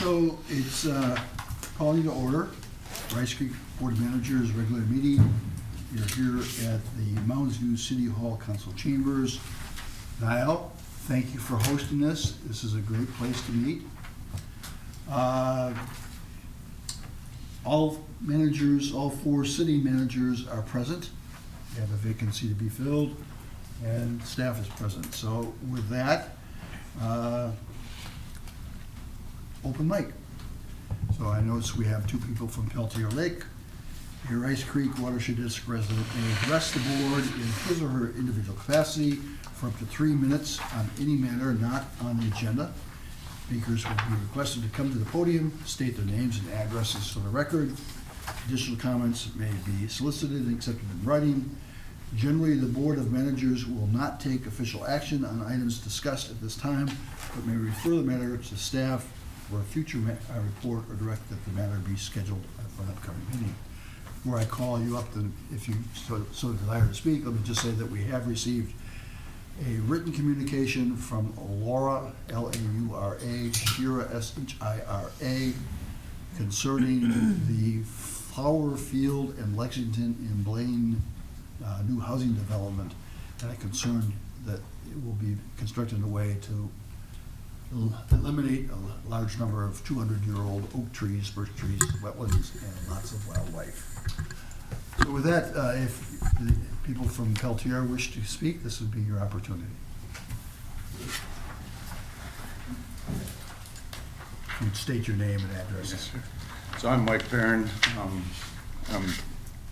So it's calling to order Rice Creek Board of Managers regular meeting. You're here at the Mounds View City Hall Council Chambers. Niall, thank you for hosting this. This is a great place to meet. All managers, all four city managers are present. We have a vacancy to be filled, and staff is present. So with that, open mic. So I notice we have two people from Peltier Lake. A Rice Creek Watershed District resident may address the board in his or her individual capacity for up to 3 minutes on any matter not on the agenda. Speakers will be requested to come to the podium, state their names and addresses for the record. Additional comments may be solicited and accepted in writing. Generally, the Board of Managers will not take official action on items discussed at this time, but may refer the matter to staff for a future report or direct that the matter be scheduled for an upcoming meeting. Before I call you up, then, if you so desire to speak, let me just say that we have received a written communication from Laura, L-A-U-R-A, Shira, S-H-I-R-A, concerning the Flower Field and Lexington and Blaine new housing development, and a concern that it will be constructed in a way to eliminate a large number of 200-year-old oak trees, birch trees, wetlands, and lots of wildlife. So with that, if the people from Peltier wish to speak, this would be your opportunity. You'd state your name and address. Yes, sir. So I'm Mike Perrin.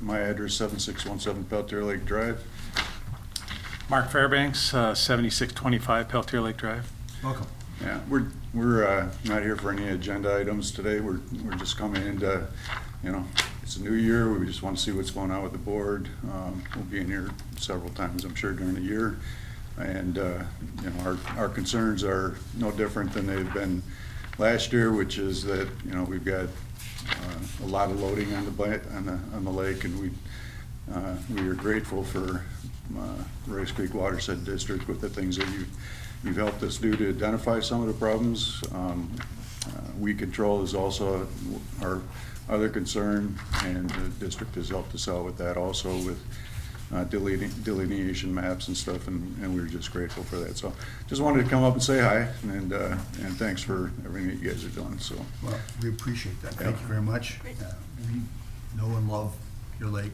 My address 7617 Peltier Lake Drive. Mark Fairbanks, 7625 Peltier Lake Drive. Welcome. Yeah, we're not here for any agenda items today. We're just coming into, it's a new year. We just want to see what's going on with the board. We'll be in here several times, I'm sure, during the year. And our concerns are no different than they've been last year, which is that we've got a lot of loading on the lake, and we are grateful for Rice Creek Watershed District with the things that you've helped us do to identify some of the problems. Weed control is also our other concern, and the district has helped us out with that also with delineation maps and stuff, and we were just grateful for that. So just wanted to come up and say hi, and thanks for everything that you guys are doing. So Well, we appreciate that. Thank you very much. We know and love your lake.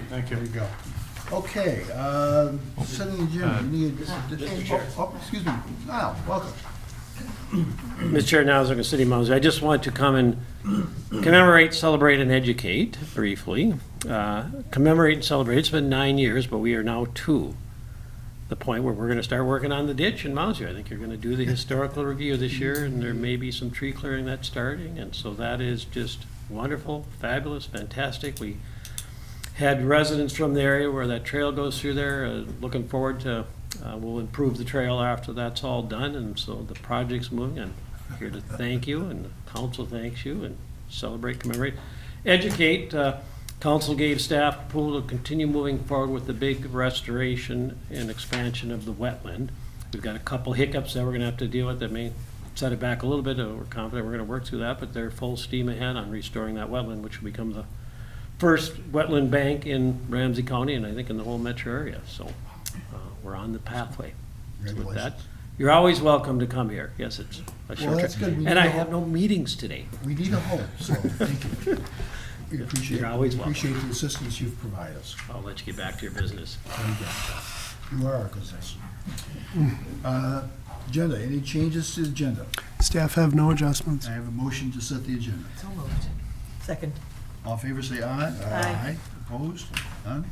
Thank There you go. Okay, setting the agenda. Any additional? Oh, excuse me. Niall, welcome. Mr. Chair, now as a city manager, I just want to come and commemorate, celebrate, and educate briefly. Commemorate and celebrate. It's been 9 years, but we are now to the point where we're going to start working on the ditch in Mounds View. I think you're going to do the historical review this year, and there may be some tree clearing that's starting, and so that is just wonderful, fabulous, fantastic. We had residents from the area where that trail goes through there, looking forward to, we'll improve the trail after that's all done, and so the project's moving. I'm here to thank you, and the council thanks you, and celebrate, commemorate, educate. Council gave staff approval to continue moving forward with the big restoration and expansion of the wetland. We've got a couple hiccups that we're going to have to deal with that may set it back a little bit. We're confident we're going to work through that, but they're full steam ahead on restoring that wetland, which will become the first wetland bank in Ramsey County, and I think in the whole metro area. So we're on the pathway. So with that, you're always welcome to come here. Yes, it's a short Well, that's trip. good. And I have no meetings today. We need a home, so thank you. We appreciate, You're always welcome. appreciate the assistance you've provided us. I'll let you get back to your business. There you go. You are our possessor. Agenda, any changes to the agenda? Staff have no adjustments. I have a motion to set the agenda. So moved. Second. All in favor, say aye. Aye. Opposed? None?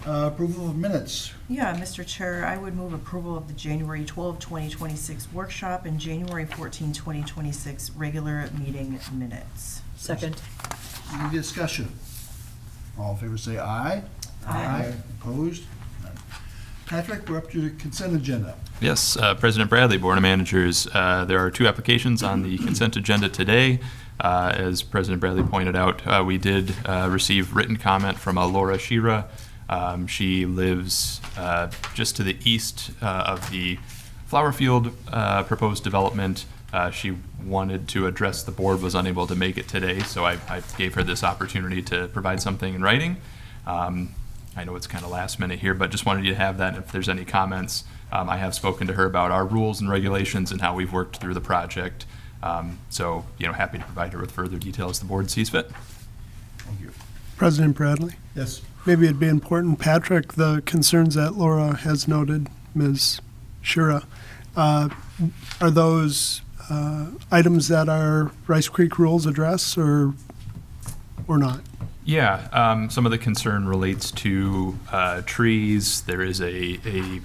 Approval of minutes. Yeah, Mr. Chair, I would move approval of the January 12, 2026 workshop and January 14, 2026 regular meeting minutes. Second. Any discussion? All in favor, say aye. Aye. Opposed? None. Patrick, we're up to the consent agenda. Yes, President Bradley, Board of Managers, there are 2 applications on the consent agenda today. As President Bradley pointed out, we did receive written comment from Laura Shira. She lives just to the east of the Flower Field proposed development, she wanted to address the board, was unable to make it today, so I gave her this opportunity to provide something in writing. I know it's kind of last minute here, but just wanted you to have that. If there's any comments, I have spoken to her about our rules and regulations and how we've worked through the project. So, happy to provide her with further details the board sees fit. Thank you. President Bradley, Yes. maybe it'd be important, Patrick, the concerns that Laura has noted, Ms. Shura, are those items that our Rice Creek rules address or not? Yeah, some of the concern relates to trees. There is a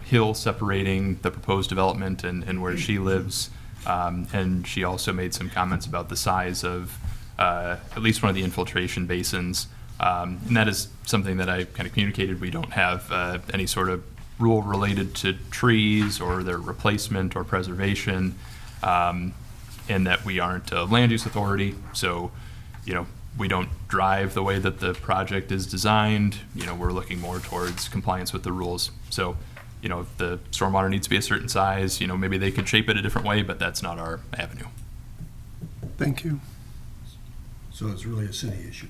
hill separating the proposed development and where she lives. And she also made some comments about the size of at least one of the infiltration basins. And that is something that I kind of communicated. We don't have any sort of rule related to trees or their replacement or preservation, and that we aren't a land use authority. So, we don't drive the way that the project is designed. We're looking more towards compliance with the rules. So, if the stormwater needs to be a certain size, maybe they could shape it a different way, but that's not our avenue. Thank you. So it's really a city issue.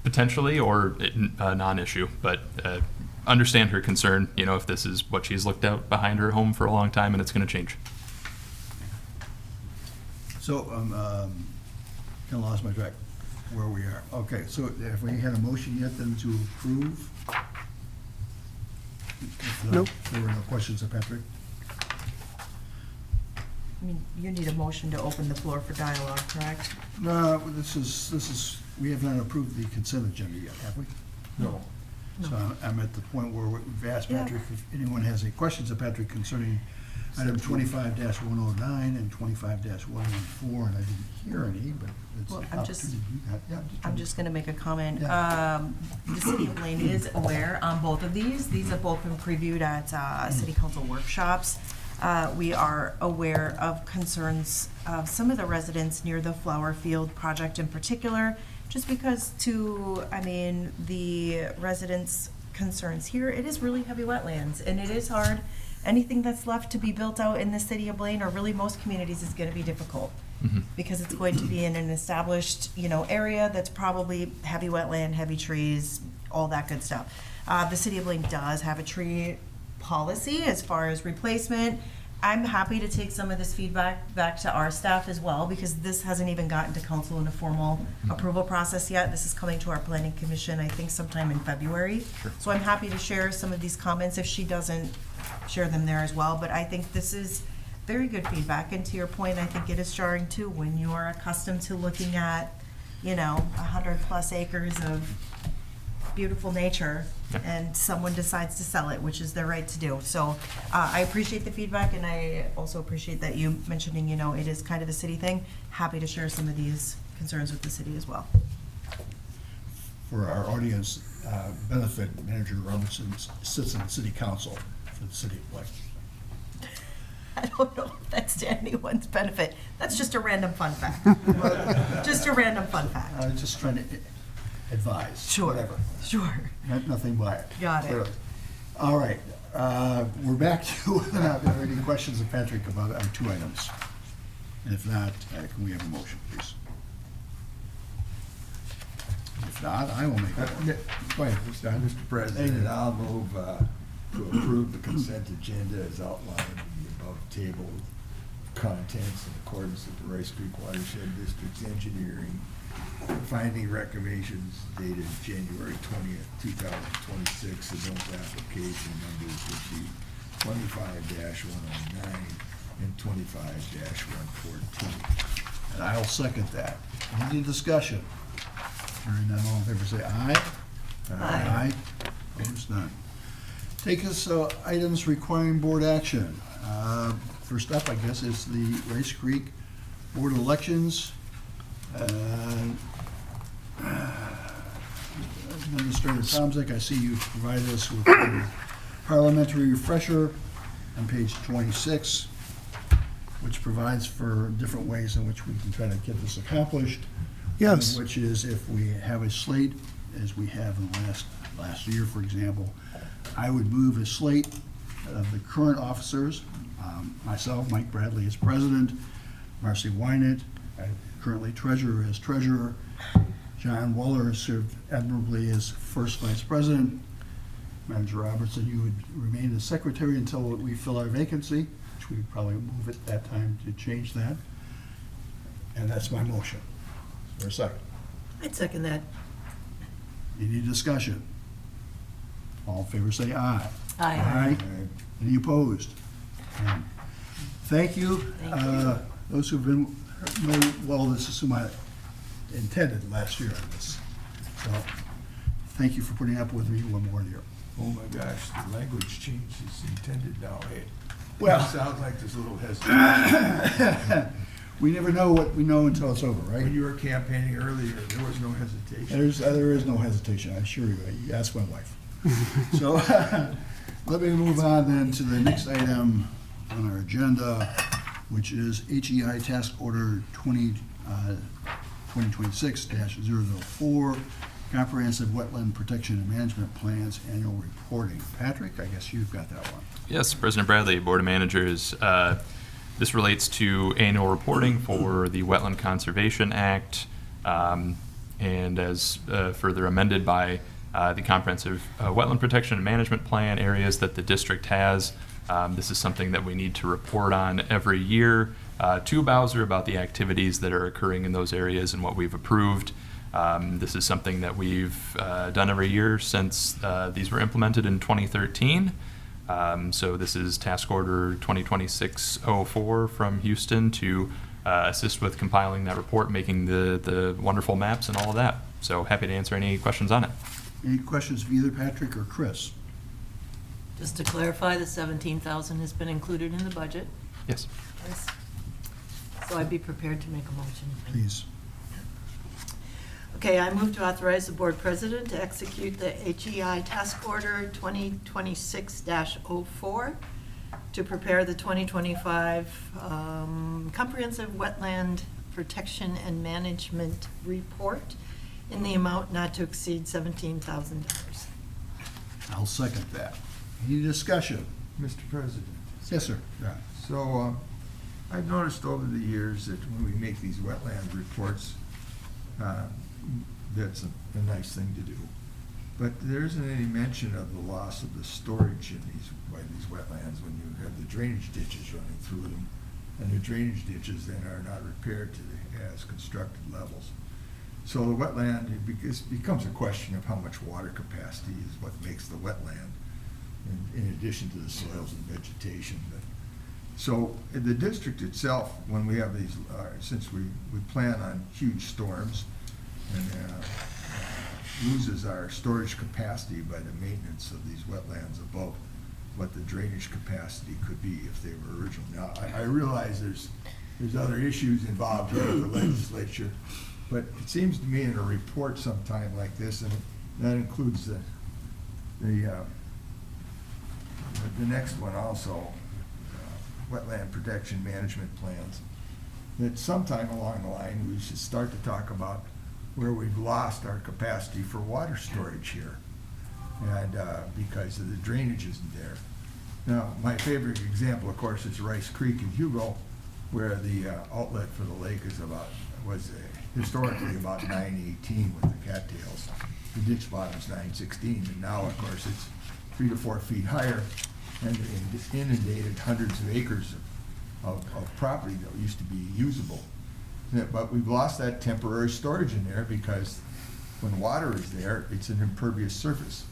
Potentially, or a non-issue, but understand her concern, if this is what she's looked out behind her home for a long time and it's going to change. So, kind of lost my track where we are. Okay, so have we had a motion yet then to approve? If not, Nope. There were no questions of Patrick? I mean, you need a motion to open the floor for dialogue, correct? No, this is, we have not approved the consent agenda yet, have we? No. So I'm at the point where we've asked Yeah. Patrick if anyone has any questions of Patrick concerning item 25-109 and 25-114, and I didn't hear any, but it's Well, an I'm just- opportunity. You got- yeah, I'm just going to make a comment. Yeah. The city of Blaine is aware on both of these. These have both been previewed at city council workshops. We are aware of concerns of some of the residents near the Flower Field project in particular, just because the residents' concerns here, it is really heavy wetlands, and it is hard. Anything that's left to be built out in the city of Blaine, or really most communities, is going to be difficult. Because it's going to be in an established, area that's probably heavy wetland, heavy trees, all that good stuff. The city of Blaine does have a tree policy as far as replacement. I'm happy to take some of this feedback back to our staff as well, because this hasn't even gotten to council in a formal approval process yet. This is coming to our planning commission, I think, sometime in February. So I'm happy to share some of these comments if she doesn't share them there as well. But I think this is very good feedback. And to your point, I think it is jarring too, when you're accustomed to looking at, 100+ acres of beautiful nature, and someone decides to sell it, which is their right to do. So I appreciate the feedback, and I also appreciate that you mentioning, it is kind of a city thing. Happy to share some of these concerns with the city as well. For our audience benefit, Manager Robinson sits in city council for the city of Blaine. I don't know if that's to anyone's benefit. That's just a random fun fact. Just a random fun fact. I was just trying to advise. Sure. Whatever. Sure. Nothing by it. Got it. Clearly. All right, we're back to whether or not there are any questions of Patrick about our two items. And if not, can we have a motion, please? If not, I will make a motion. Go ahead, Don. Mr. President, I'll move to approve the consent agenda as outlined in the above table of contents in accordance with the Rice Creek Watershed District's engineering finding recommendations dated January 20th, 2026, and those application numbers would be 25-109 and 25-114. And I'll second that. Any discussion? Hearing none, all in favor say aye. Aye. Opposed, none. Take us items requiring board action. First up, I guess, is the Rice Creek Board of Elections. Administrator Tomzik, I see you provided us with a parliamentary refresher on page 26, which provides for different ways in which we can try to get this accomplished. Yes. Which is, if we have a slate, as we have in the last year, for example, I would move a slate of the current officers. Myself, Mike Bradley, as president. Marcy Wynett, currently treasurer, as treasurer. John Waller has served admirably as first vice president. Manager Robertson, you would remain as secretary until we fill our vacancy, which we would probably move at that time to change that. And that's my motion. Is there a second? I'd second that. Any discussion? All in favor say aye. Aye. Any opposed? None. Thank you. Thank you. Those who've been, know, well, this is whom I intended last year on this. So, thank you for putting up with me one more year. Oh my gosh, the language change is intended now, eh? Well- It sounds like there's a little hesitation. We never know what we know until it's over, When right? you were campaigning earlier, there was no hesitation. There is no hesitation, I assure you. You ask my wife. So, let me move on then to the next item on our agenda, which is HEI Task Order 2026-004, Comprehensive Wetland Protection and Management Plans Annual Reporting. Patrick, I guess you've got that one. Yes, President Bradley, Board of Managers. This relates to annual reporting for the Wetland Conservation Act, and as further amended by the Comprehensive Wetland Protection and Management Plan areas that the district has. This is something that we need to report on every year to Bowser about the activities that are occurring in those areas and what we've approved. This is something that we've done every year since these were implemented in 2013. So this is Task Order 2026-04 from Houston to assist with compiling that report, making the wonderful maps and all of that. So happy to answer any questions on it. Any questions of either Patrick or Chris? Just to clarify, the 17,000 has been included in the budget. Yes. Yes. So I'd be prepared to make a motion. Please. Okay, I move to authorize the board president to execute the HEI Task Order 2026-04 to prepare the 2025 Comprehensive Wetland Protection and Management Report in the amount not to exceed $17,000. I'll second that. Any discussion? Mr. President, Yes, sir. Yeah. so I've noticed over the years that when we make these wetland reports, that's a nice thing to do. But there isn't any mention of the loss of the storage in these wetlands when you have the drainage ditches running through them. And the drainage ditches then are not repaired to as constructed levels. So the wetland, it becomes a question of how much water capacity is what makes the wetland, in addition to the soils and vegetation. So in the district itself, when we have these, since we plan on huge storms, and loses our storage capacity by the maintenance of these wetlands above what the drainage capacity could be if they were original. Now, I realize there's other issues involved here with the legislature, but it seems to me in a report sometime like this, and that includes the next one also, wetland protection management plans, that sometime along the line we should start to talk about where we've lost our capacity for water storage here, and because of the drainage isn't there. Now, my favorite example, of course, is Rice Creek in Hugo, where the outlet for the lake was historically about 918 with the cattails. The ditch bottom's 916, and now, of course, it's 3 to 4 feet higher, and inundated hundreds of acres of property that used to be usable. But we've lost that temporary storage in there because when water is there, it's an impervious surface.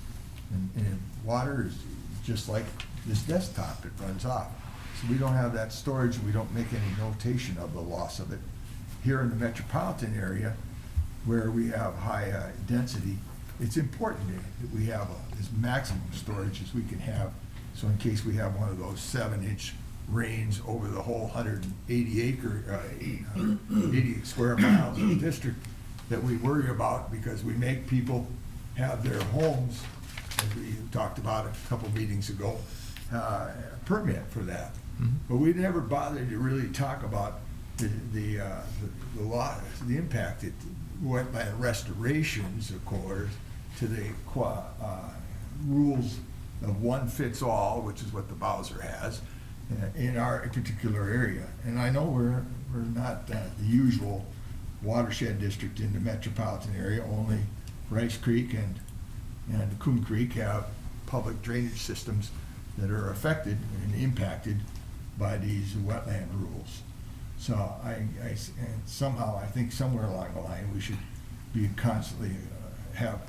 And water is just like this desktop, it runs off. So we don't have that storage, and we don't make any notation of the loss of it. Here in the metropolitan area, where we have high density, it's important that we have as maximum storage as we can have. So in case we have one of those 7-inch rains over the whole 80 square miles of the district that we worry about, because we make people have their homes, as we talked about a couple meetings ago, permit for that. Mm-hmm. But we never bothered to really talk about the impact that wetland restorations, of course, to the rules of one fits all, which is what the Bowser has, in our particular area. And I know we're not the usual watershed district in the metropolitan area. Only Rice Creek and Coon Creek have public drainage systems that are affected and impacted by these wetland rules. So and somehow, I think somewhere along the line, we should be constantly have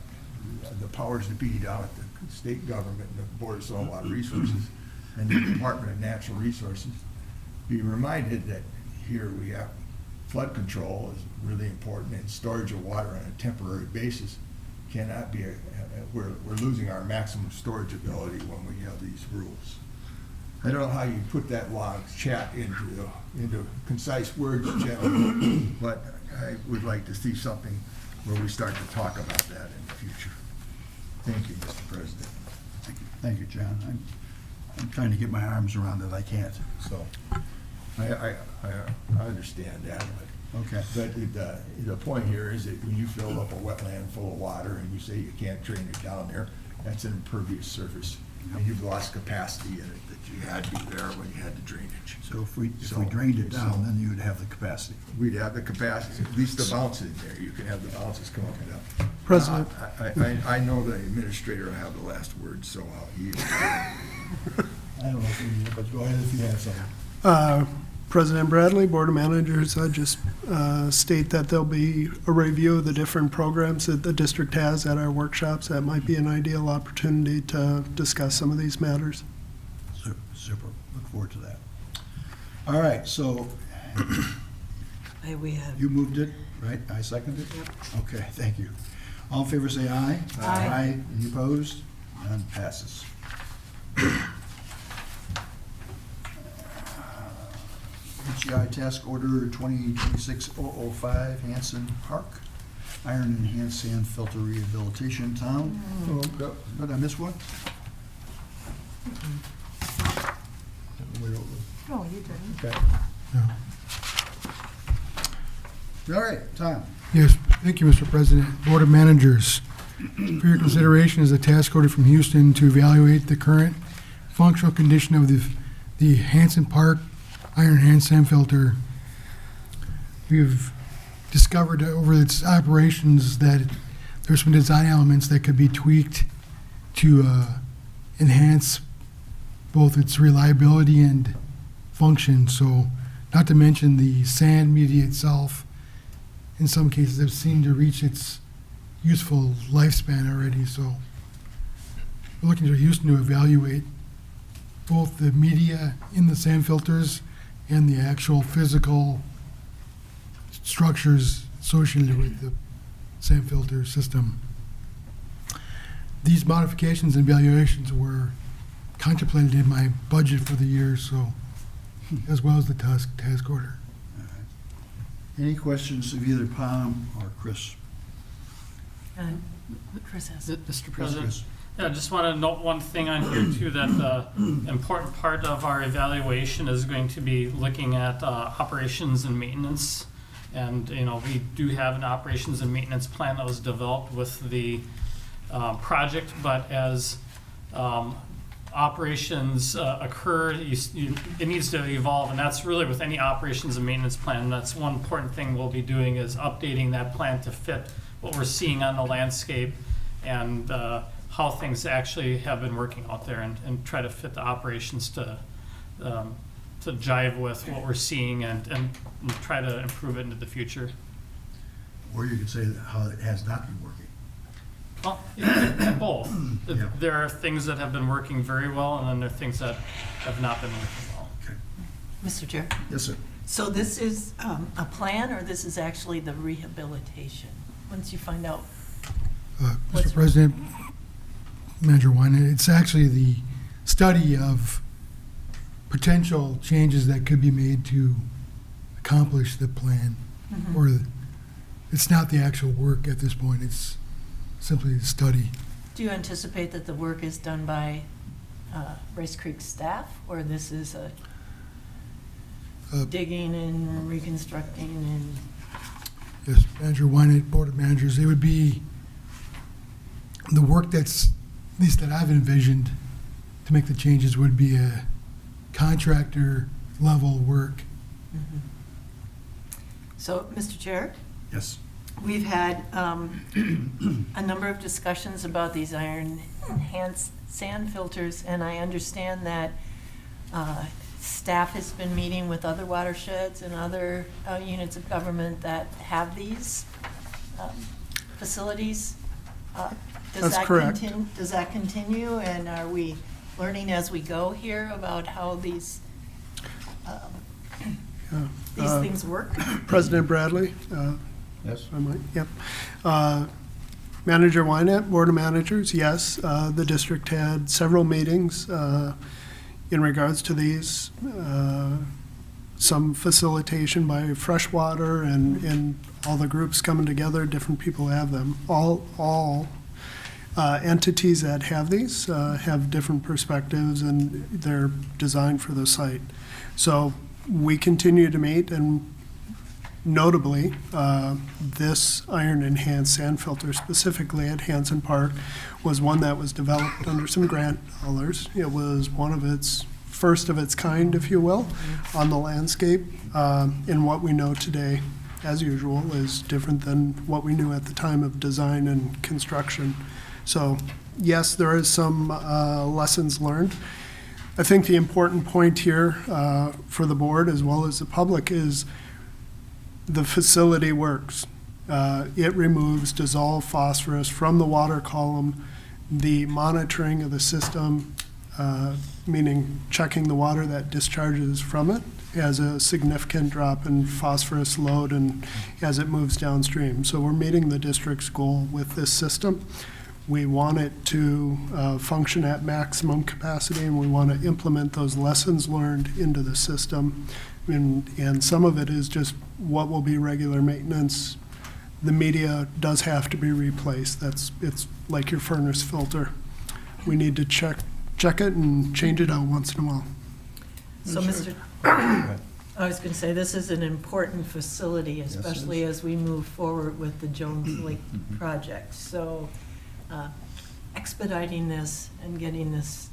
the powers that be down at the state government and the Board of Saltwater Resources and the Department of Natural Resources be reminded that here we have flood control is really important, and storage of water on a temporary basis cannot be we're losing our maximum storage ability when we have these rules. I don't know how you put that long chat into concise words, gentlemen, but I would like to see something where we start to talk about that in the future. Thank you, Mr. President. Thank you, John. I'm trying to get my arms around it, I can't, so. I understand that, Okay. but the point here is that when you fill up a wetland full of water and you say you can't drain it down there, that's an impervious surface. And you've lost capacity in it that you had to be there when you had the drainage. So if we drained it down, then you would have the capacity. We'd have the capacity, at least the bounce in there. You can have the bounces come up and down. President. I know the administrator will have the last word, so I'll yield. I don't know if we need it, but go ahead if you have something. President Bradley, Board of Managers, I just state that there'll be a review of the different programs that the district has at our workshops. That might be an ideal opportunity to discuss some of these matters. Super. Look forward to that. All right, so We have. you moved it, right? I seconded it? Yep. Okay, thank you. All in favor, say aye. Aye. Any opposed? None passes. HCI Task Order 2026-005, Hanson Park, Iron Enhanced Sand Filter Rehabilitation Town. Oh, did I miss one? No, you didn't. Okay. All right, Tom. Yes, thank you, Mr. President. Board of Managers, for your consideration is a task order from Houston to evaluate the current functional condition of the Hanson Park Iron Hand Sand Filter. We've discovered over its operations that there's some design elements that could be tweaked to enhance both its reliability and function. So, not to mention the sand media itself, in some cases, have seemed to reach its useful lifespan already. So, we're looking to Houston to evaluate both the media in the sand filters and the actual physical structures associated with the sand filter system. These modifications and evaluations were contemplated in my budget for the year, so as well as the task order. All right. Any questions of either Pam or Chris? Chris has. Mr. President, Chris. yeah, I just want to note one thing on here too, that the important part of our evaluation is going to be looking at operations and maintenance. And, you know, we do have an operations and maintenance plan that was developed with the project, but as operations occur, it needs to evolve, and that's really with any operations and maintenance plan. That's one important thing we'll be doing, is updating that plan to fit what we're seeing on the landscape and how things actually have been working out there, and try to fit the operations to jive with what we're seeing and try to improve it into the future. Or you could say how it has not been working. Well, both. Yeah. There are things that have been working very well, and then there are things that have not been working well. Okay. Mr. Chair, Yes, sir. so this is a plan, or this is actually the rehabilitation? Once you find out. Mr. President, Manager Wine, it's actually the study of potential changes that could be made to accomplish the plan. Or it's not the actual work at this point, it's simply the study. Do you anticipate that the work is done by Rice Creek staff, or this is a digging and reconstructing and? Yes, Manager Wine, Board of Managers, it would be the work that's, at least that I've envisioned, to make the changes would be a contractor level work. So, Mr. Chair, Yes. we've had a number of discussions about these iron enhanced sand filters, and I understand that staff has been meeting with other watersheds and other units of government that have these facilities. Does That's that correct. Does that continue, and are we learning as we go here about how these things work? President Bradley, Yes. I might, yep. Manager Wynant, Board of Managers, yes, the district had several meetings in regards to these. Some facilitation by Freshwater and all the groups coming together, different people have them. All entities that have these have different perspectives, and they're designed for the site. So we continue to meet, and notably, this iron enhanced sand filter specifically at Hanson Park was one that was developed under some grant dollars. It was one of its first of its kind, if you will, on the landscape. And what we know today, as usual, is different than what we knew at the time of design and construction. So yes, there is some lessons learned. I think the important point here for the board as well as the public is the facility works. It removes dissolved phosphorus from the water column. The monitoring of the system, meaning checking the water that discharges from it, has a significant drop in phosphorus load and as it moves downstream. So we're meeting the district's goal with this system. We want it to function at maximum capacity, and we want to implement those lessons learned into the system. And some of it is just what will be regular maintenance. The media does have to be replaced. It's like your furnace filter. We need to check it and change it out once in a while. So, Mr. I was going to say, this is an important facility, especially as we move forward with the Jones Lake project. So expediting this and getting this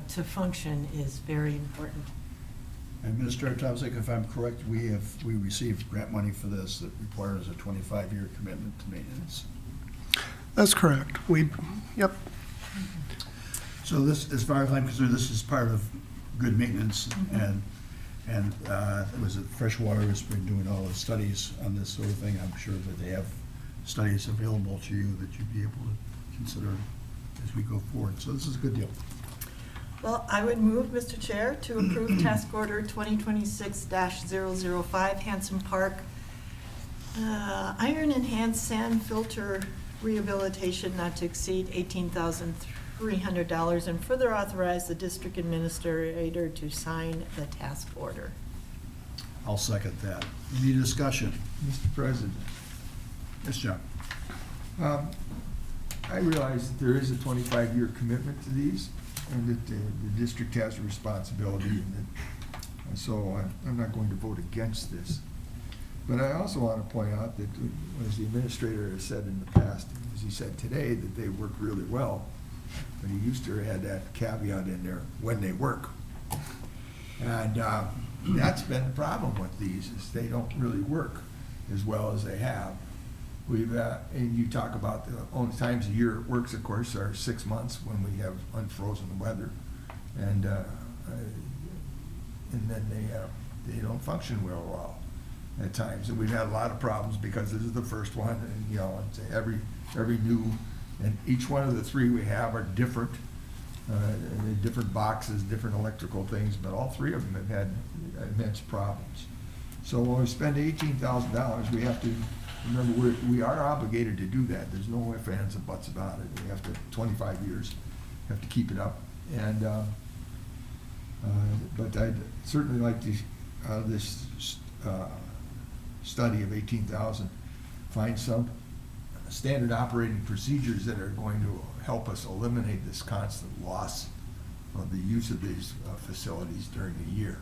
to function is very important. Administrator Tomczyk, if I'm correct, we received grant money for this that requires a 25-year commitment to maintenance. That's correct. Yep. So this, as far as I'm concerned, this is part of good maintenance, and it was Freshwater has been doing all the studies on this sort of thing. I'm sure that they have studies available to you that you'd be able to consider as we go forward. So this is a good deal. Well, I would move, Mr. Chair, to approve task order 2026-005, Hanson Park, iron enhanced sand filter rehabilitation not to exceed $18,300, and further authorize the district administrator to sign the task order. I'll second that. Any discussion? Mr. President, Yes, John. I realize that there is a 25-year commitment to these, and that the district has a responsibility, and so I'm not going to vote against this. But I also want to point out that, as the administrator has said in the past, as he said today, that they work really well, but he used to add that caveat in there, when they work. And that's been the problem with these, is they don't really work as well as they have. And you talk about the only times a year it works, of course, are 6 months when we have unfrozen weather, and then they don't function real well at times. And we've had a lot of problems because this is the first one, and it's every new, and each one of the three we have are different, different boxes, different electrical things, but all three of them have had immense problems. So when we spend $18,000, we have to remember, we are obligated to do that. There's no ifs, ands, and buts about it. We have to, 25 years, have to keep it up. And but I'd certainly like to, this study of 18,000, find some standard operating procedures that are going to help us eliminate this constant loss of the use of these facilities during the year.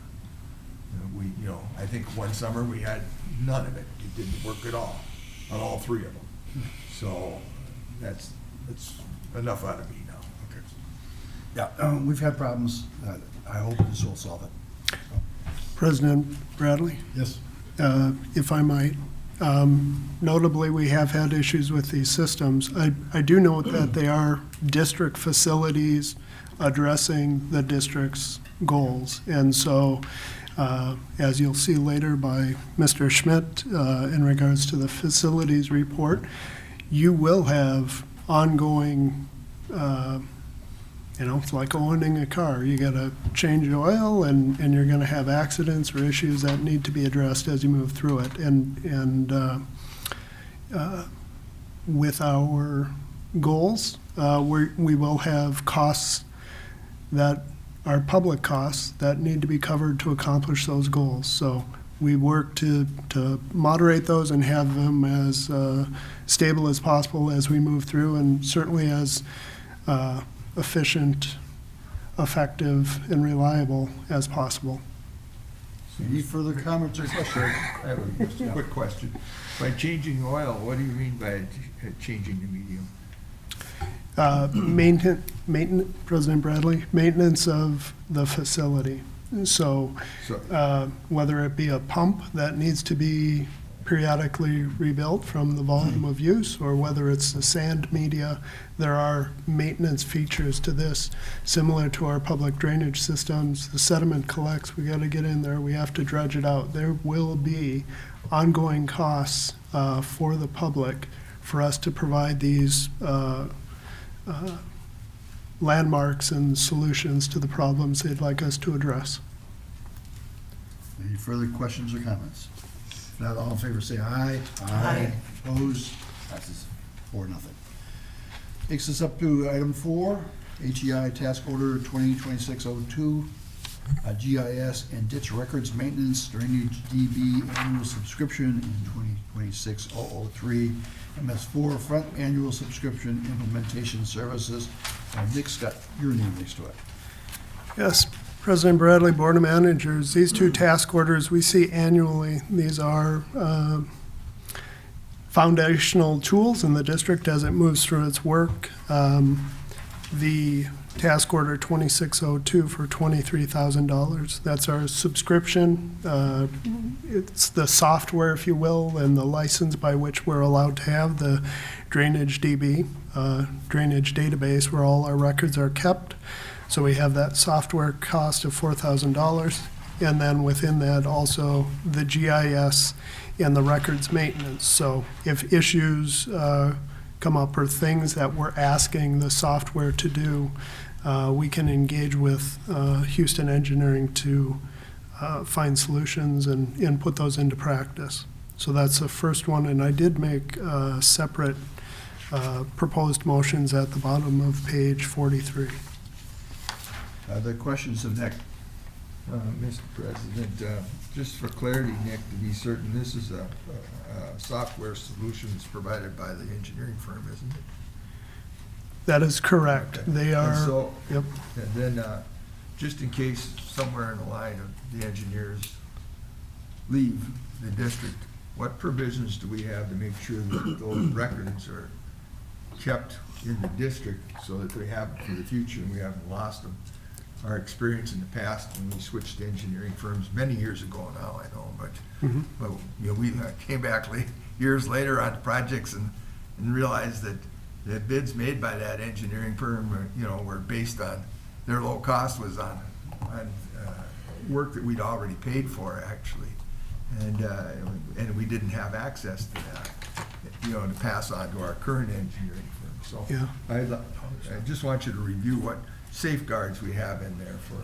I think one summer we had none of it. It didn't work at all on all three of them. So that's enough out of me now. Okay. Yeah, we've had problems. I hope this will solve it. President Bradley, Yes. if I might, notably, we have had issues with these systems. I do note that they are district facilities addressing the district's goals. And so, as you'll see later by Mr. Schmidt, in regards to the facilities report, you will have ongoing, it's like owning a car. You gotta change oil and you're gonna have accidents or issues that need to be addressed as you move through it. And with our goals, we will have costs that are public costs that need to be covered to accomplish those goals. So we work to moderate those and have them as stable as possible as we move through, and certainly as efficient, effective, and reliable as possible. Any further comments or questions? I have a quick question. By changing oil, what do you mean by changing the medium? Maintenance, President Bradley, maintenance of the facility. So whether it be a pump that needs to be periodically rebuilt from the volume of use, or whether it's the sand media, there are maintenance features to this, similar to our public drainage systems. The sediment collects, we got to get in there, we have to dredge it out. There will be ongoing costs for the public for us to provide these landmarks and solutions to the problems they'd like us to address. Any further questions or comments? If not, all in favor say aye. Aye. Opposed? Passes 4-0. Takes us up to item 4, HEI Task Order 2026-02, GIS and Ditch Records Maintenance Drainage DB Annual Subscription in 2026-003, MS4 Front Annual Subscription Implementation Services. Nick's got your name next to it. Yes, President Bradley, Board of Managers, these two task orders we see annually. These are foundational tools in the district as it moves through its work. The task order 2602 for $23,000. That's our subscription. It's the software, if you will, and the license by which we're allowed to have the drainage DB, drainage database where all our records are kept. So we have that software cost of $4,000. And then within that also the GIS and the records maintenance. So if issues come up or things that we're asking the software to do, we can engage with Houston Engineering to find solutions and put those into practice. So that's the first one, and I did make separate proposed motions at the bottom of page 43. The questions of Nick. Mr. President, just for clarity, Nick, to be certain, this is a software solution that's provided by the engineering firm, isn't it? That is correct. Okay. They are, And so, yep. and then, just in case somewhere in the line of the engineers leave the district, what provisions do we have to make sure that those records are kept in the district so that we have them for the future and we haven't lost them? Our experience in the past when we switched to engineering firms many years ago now, I know, but you know, we came back years later on projects and realized that the bids made by that engineering firm, were based on, their low cost was on work that we'd already paid for, actually. And we didn't have access to that, to pass on to our current engineering firm. So Yeah. I just want you to review what safeguards we have in there for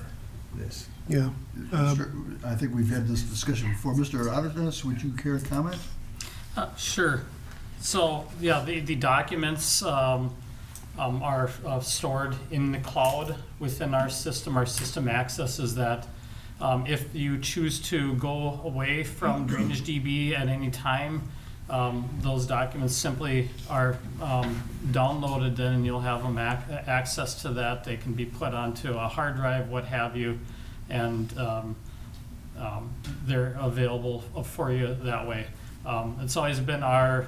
this. Yeah. I think we've had this discussion before. Mr. Otternes, would you care to comment? Sure. So, yeah, the documents are stored in the cloud within our system. Our system accesses that. If you choose to go away from Drainage DB at any time, those documents simply are downloaded then, and you'll have them access to that. They can be put onto a hard drive, what have you, and they're available for you that way. It's always been our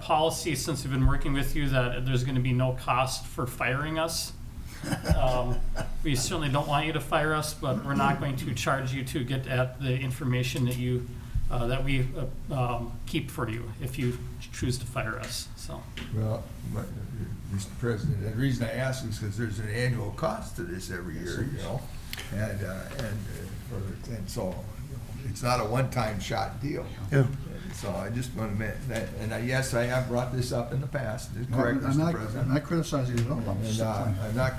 policy since we've been working with you that there's going to be no cost for firing us We certainly don't want you to fire us, but we're not going to charge you to get at the information that you, that we keep for you if you choose to fire us, so. Well, Mr. President, the reason I ask is because there's an annual cost to this every year, you know? And so, you know, it's not a one-time shot deal. Yeah. So I just want to mention that, and yes, I have brought this up in the past, correct, Mr. President? I'm not criticizing it at all. And I'm not,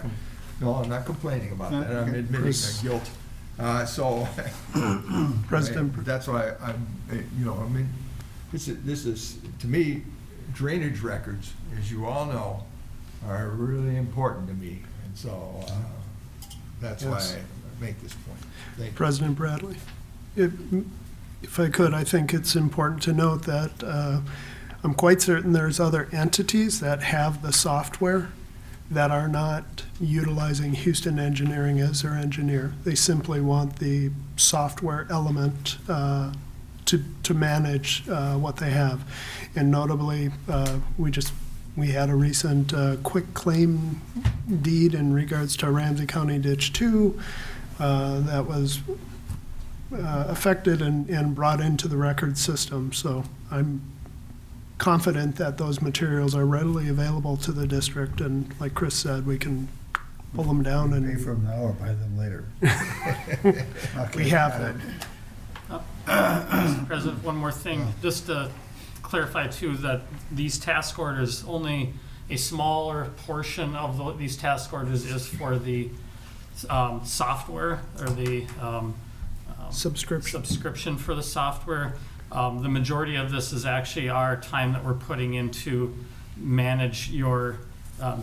I'm not complaining about that, I'm Okay. admitting Chris. my guilt. So, President. that's why I'm, you know, I mean, this is, to me, drainage records, as you all know, are really important to me. And so, that's why Yes. I make this point. Thank you. President Bradley. If I could, I think it's important to note that I'm quite certain there's other entities that have the software that are not utilizing Houston Engineering as their engineer. They simply want the software element to manage what they have. And notably, we had a recent quick claim deed in regards to Ramsey County Ditch 2 that was affected and brought into the record system. So I'm confident that those materials are readily available to the district, and like Chris said, we can pull them down Pay and for them now or buy them later. we have them. Mr. President, one more thing, just to clarify too, that these task orders, only a smaller portion of these task orders is for the software or the subscription for the software. The majority of this is actually our time that we're putting into manage your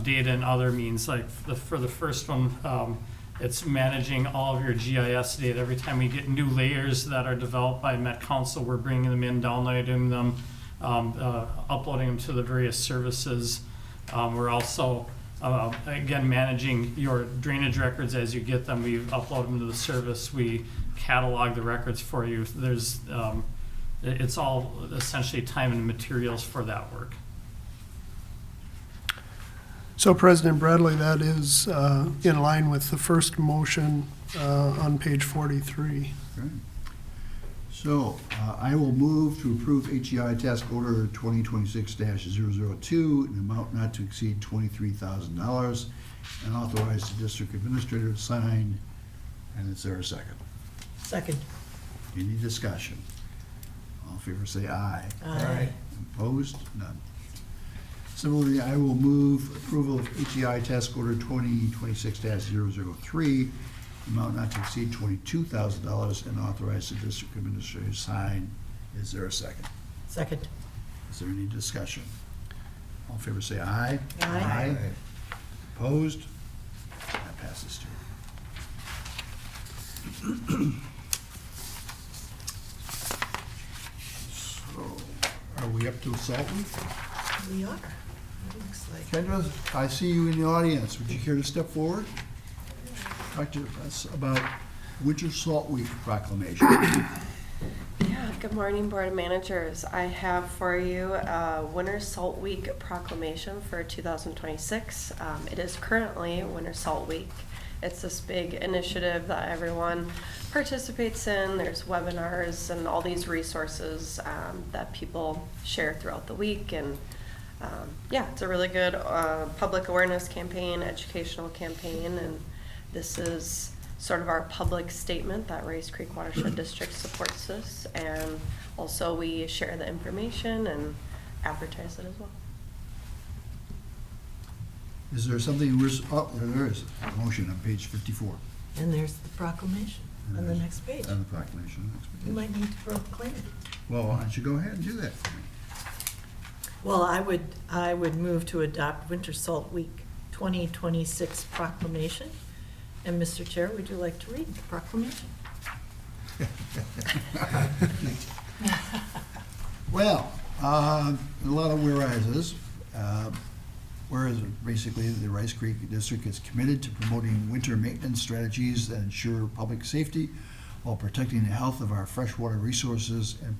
data and other means. Like for the first one, it's managing all of your GIS data. Every time we get new layers that are developed by Met Council, we're bringing them in, downloading them, uploading them to the various services. We're also, again, managing your drainage records as you get them. We upload them to the service. We catalog the records for you. There's, it's all essentially time and materials for that work. So President Bradley, that is in line with the first motion on page 43. Okay. So I will move to approve HEI task order 2026-002 in an amount not to exceed $23,000 and authorize the district administrator to sign. And is there a second? Second. Any discussion? All in favor say aye. Aye. Opposed? None. Similarly, I will move approval of HEI task order 2026-003, amount not to exceed $22,000, and authorize the district administrator to sign. Is there a second? Second. Is there any discussion? All in favor say aye. Aye. Opposed? That passes too. So, are we up to Salt Week? We are. It looks like. Kendra, I see you in the audience. Would you care to step forward? Talk to us about Winter Salt Week proclamation. Yeah, good morning, Board of Managers. I have for you a Winter Salt Week proclamation for 2026. It is currently Winter Salt Week. It's this big initiative that everyone participates in. There's webinars and all these resources that people share throughout the week. And yeah, it's a really good public awareness campaign, educational campaign, and this is sort of our public statement that Rice Creek Watershed District supports this, and also we share the information and advertise it as well. Is there something, there is a motion on page 54. And there's the proclamation on the next page. On the proclamation, next page. You might need to proclaim it. Well, why don't you go ahead and do that for me? Well, I would move to adopt Winter Salt Week 2026 proclamation. And Mr. Chair, would you like to read the proclamation? Well, a lot of whereases. Whereas basically the Rice Creek District is committed to promoting winter maintenance strategies that ensure public safety while protecting the health of our freshwater resources and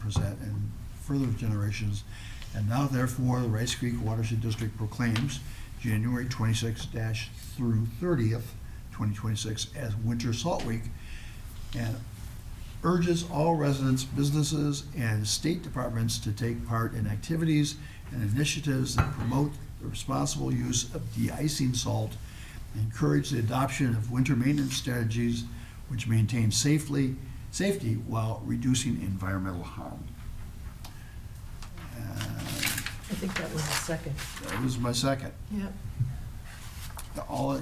further generations. And now therefore, the Rice Creek Watershed District proclaims January 26th through 30th, 2026, as Winter Salt Week, and urges all residents, businesses, and state departments to take part in activities and initiatives that promote the responsible use of de-icing salt, and encourage the adoption of winter maintenance strategies which maintain safety while reducing environmental harm. I think that was the second. That was my second. Yep.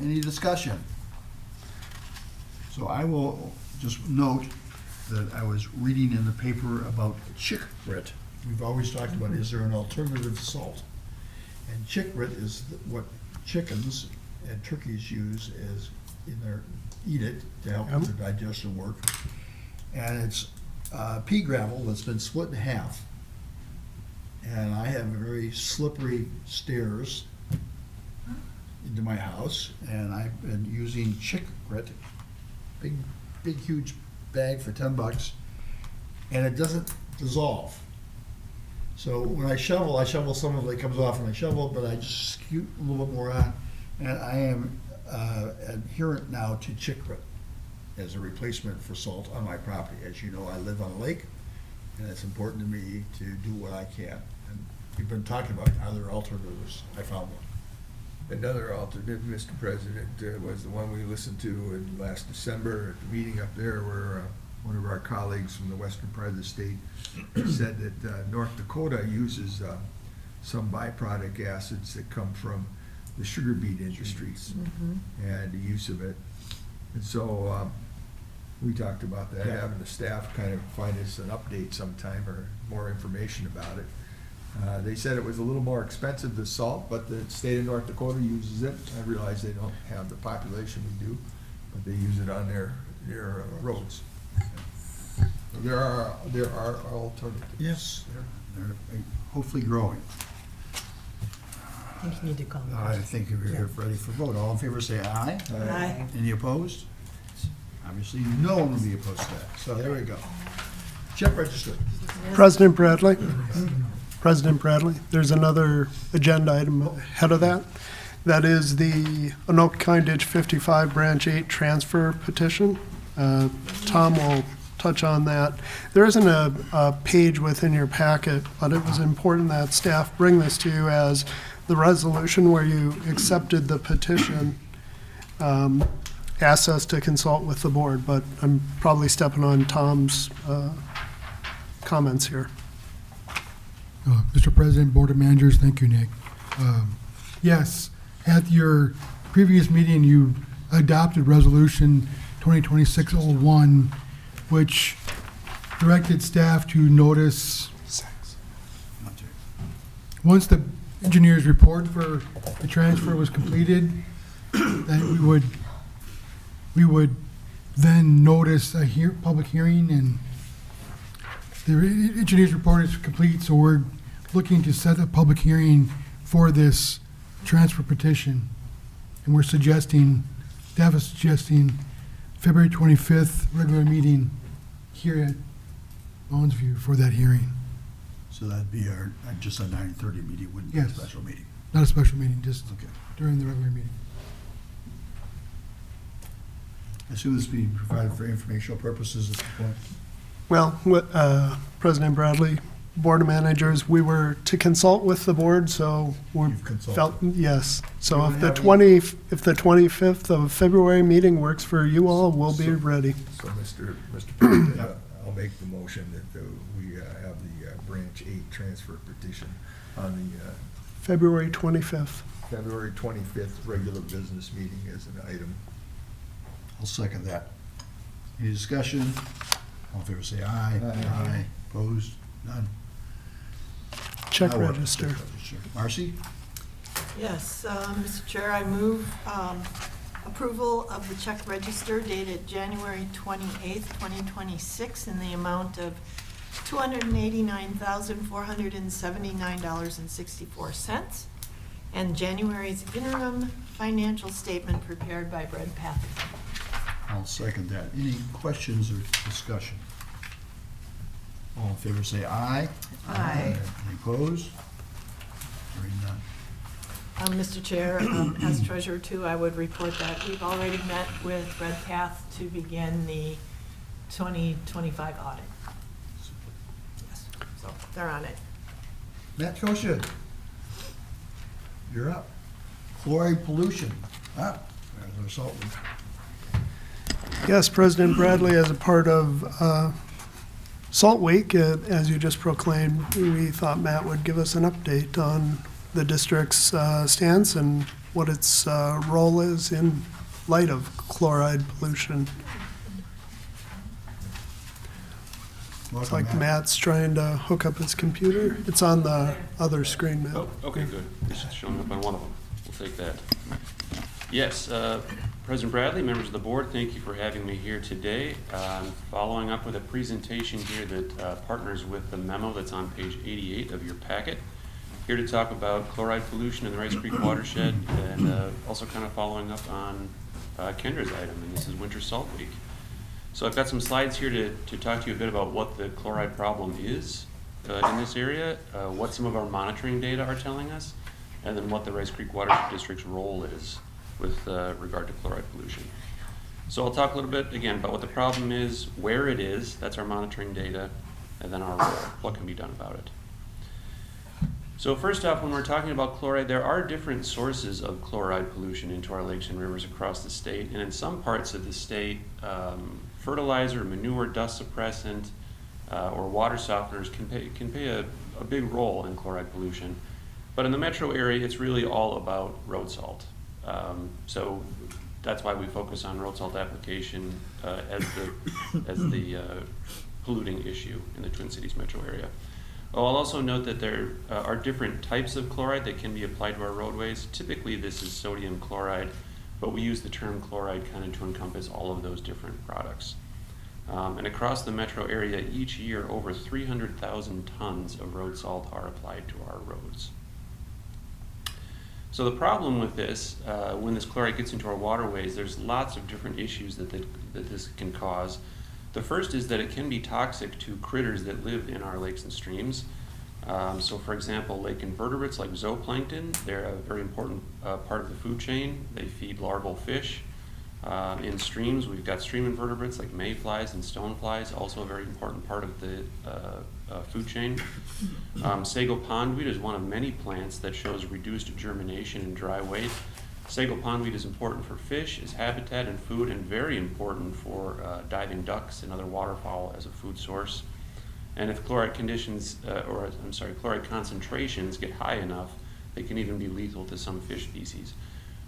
Any discussion? So I will just note that I was reading in the paper about chick grit. We've always talked about, is there an alternative salt? And chick grit is what chickens and turkeys use as eat it to help with their digestion work. And it's pea gravel that's been split in half. And I have very slippery stairs into my house, and I've been using chick grit, big, huge bag for $10, and it doesn't dissolve. So when I shovel some of it comes off and I shovel, but I just scoot a little bit more on, and I am adherent now to chick grit as a replacement for salt on my property. As you know, I live on a lake, and it's important to me to do what I can. And we've been talking about other alternatives. I found one. Another alternative, Mr. President, was the one we listened to in last December at the meeting up there, where one of our colleagues from the western part of the state said that North Dakota uses some byproduct acids that come from the sugar beet industries and the use of it. And so we talked about that, having the staff kind of find us an update sometime or more information about it. They said it was a little more expensive than salt, but the state of North Dakota uses it. I realize they don't have the population we do, but they use it on their roads. There are alternatives. Yes, they're hopefully growing. I think you need to call them. I think we're ready for vote. All in favor, say aye. Aye. Any opposed? Obviously, no one will be opposed to that. So there we go. Check register. President Bradley, there's another agenda item ahead of that. That is the Anoka County Ditch 55 Branch 8 transfer petition. Tom will touch on that. There isn't a page within your packet, but it was important that staff bring this to you as the resolution where you accepted the petition. Asked us to consult with the board, but I'm probably stepping on Tom's comments here. Mr. President, Board of Managers, thank you, Nick. Yes, at your previous meeting, you adopted Resolution 2026-01, which directed staff to notice, once the engineer's report for the transfer was completed, that we would then notice a public hearing, and the engineer's report is complete, so we're looking to set a public hearing for this transfer petition. And we're suggesting, staff is suggesting February 25th regular meeting here at Mounds View for that hearing. So that'd be just a 9:30 meeting, wouldn't be a Yes. special meeting. Not a special meeting, just Okay. during the regular meeting. I assume this being provided for informational purposes at this point. Well, President Bradley, Board of Managers, we were to consult with the board, so we You've consulted. felt, yes. So You if don't the have 25th of February meeting works for you all, we'll be ready. So, Mr. President, I'll make the motion that we have the Branch 8 transfer petition on the February 25th. February 25th regular business meeting as an item. I'll second that. Any discussion? All in favor, say aye. Aye. Opposed? None. Check Now what? register. Check register. Marcy? Yes, Mr. Chair, I move approval of the check register dated January 28th, 2026, in the amount of $289,479.64, and January's interim financial statement prepared by Brett Patrick. I'll second that. Any questions or discussion? All in favor, say aye. Aye. Any opposed? Hearing none. Mr. Chair, as treasurer too, I would report that we've already met with Red Path to begin the 2025 audit. Yes, so they're on it. Matt Kosha, you're up. Chloride pollution. Ah, there's our salt leak. Yes, President Bradley, as a part of Salt Week, as you just proclaimed, we thought Matt would give us an update on the district's stance and what its role is in light of chloride pollution. It's like Matt's trying to hook up his computer. It's on the other screen, Matt. Oh, okay, good. This is showing up on one of them. We'll take that. Yes, President Bradley, members of the board, thank you for having me here today. Following up with a presentation here that partners with the memo that's on page 88 of your packet. Here to talk about chloride pollution in the Rice Creek Watershed, and also kind of following up on Kendra's item, and this is Winter Salt Week. So I've got some slides here to talk to you a bit about what the chloride problem is in this area, what some of our monitoring data are telling us, and then what the Rice Creek Watershed District's role is with regard to chloride pollution. So I'll talk a little bit again about what the problem is, where it is, that's our monitoring data, and then our role, what can be done about it. So first off, when we're talking about chloride, there are different sources of chloride pollution into our lakes and rivers across the state. And in some parts of the state, fertilizer, manure, dust suppressant, or water softeners can play a big role in chloride pollution. But in the metro area, it's really all about road salt. So that's why we focus on road salt application as the polluting issue in the Twin Cities metro area. I'll also note that there are different types of chloride that can be applied to our roadways. Typically this is sodium chloride, but we use the term chloride kind of to encompass all of those different products. And across the metro area each year, over 300,000 tons of road salt are applied to our roads. So the problem with this, when this chloride gets into our waterways, there's lots of different issues that this can cause. The first is that it can be toxic to critters that live in our lakes and streams. So for example, lake invertebrates like zooplankton, they're a very important part of the food chain. They feed larval fish. In streams, we've got stream invertebrates like mayflies and stoneflies, also a very important part of the food chain. Sago pondweed is one of many plants that shows reduced germination and dry weight. Sago pondweed is important for fish as habitat and food, and very important for diving ducks and other waterfowl as a food source. And if chloride chloride concentrations get high enough, they can even be lethal to some fish species.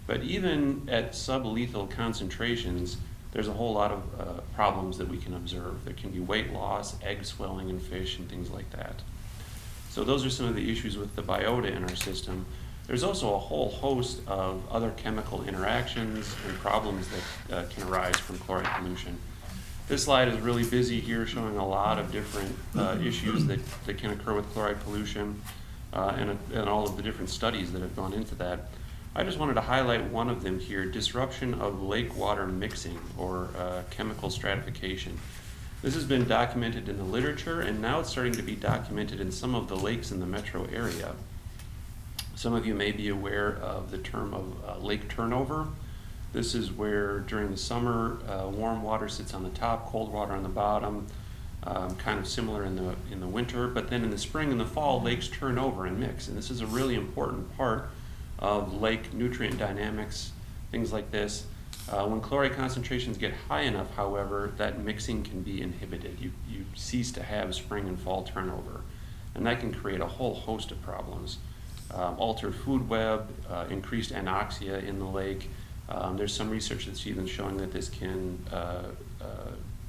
But even at sublethal concentrations, there's a whole lot of problems that we can observe. There can be weight loss, egg swelling in fish, and things like that. So those are some of the issues with the biota in our system. There's also a whole host of other chemical interactions and problems that can arise from chloride pollution. This slide is really busy here, showing a lot of different issues that can occur with chloride pollution and all of the different studies that have gone into that. I just wanted to highlight one of them here, disruption of lake water mixing or chemical stratification. This has been documented in the literature, and now it's starting to be documented in some of the lakes in the metro area. Some of you may be aware of the term of lake turnover. This is where during the summer, warm water sits on the top, cold water on the bottom, kind of similar in the winter, but then in the spring and the fall, lakes turn over and mix. And this is a really important part of lake nutrient dynamics, things like this. When chloride concentrations get high enough, however, that mixing can be inhibited. You cease to have spring and fall turnover, and that can create a whole host of problems. Altered food web, increased anoxia in the lake. There's some research that's even showing that this can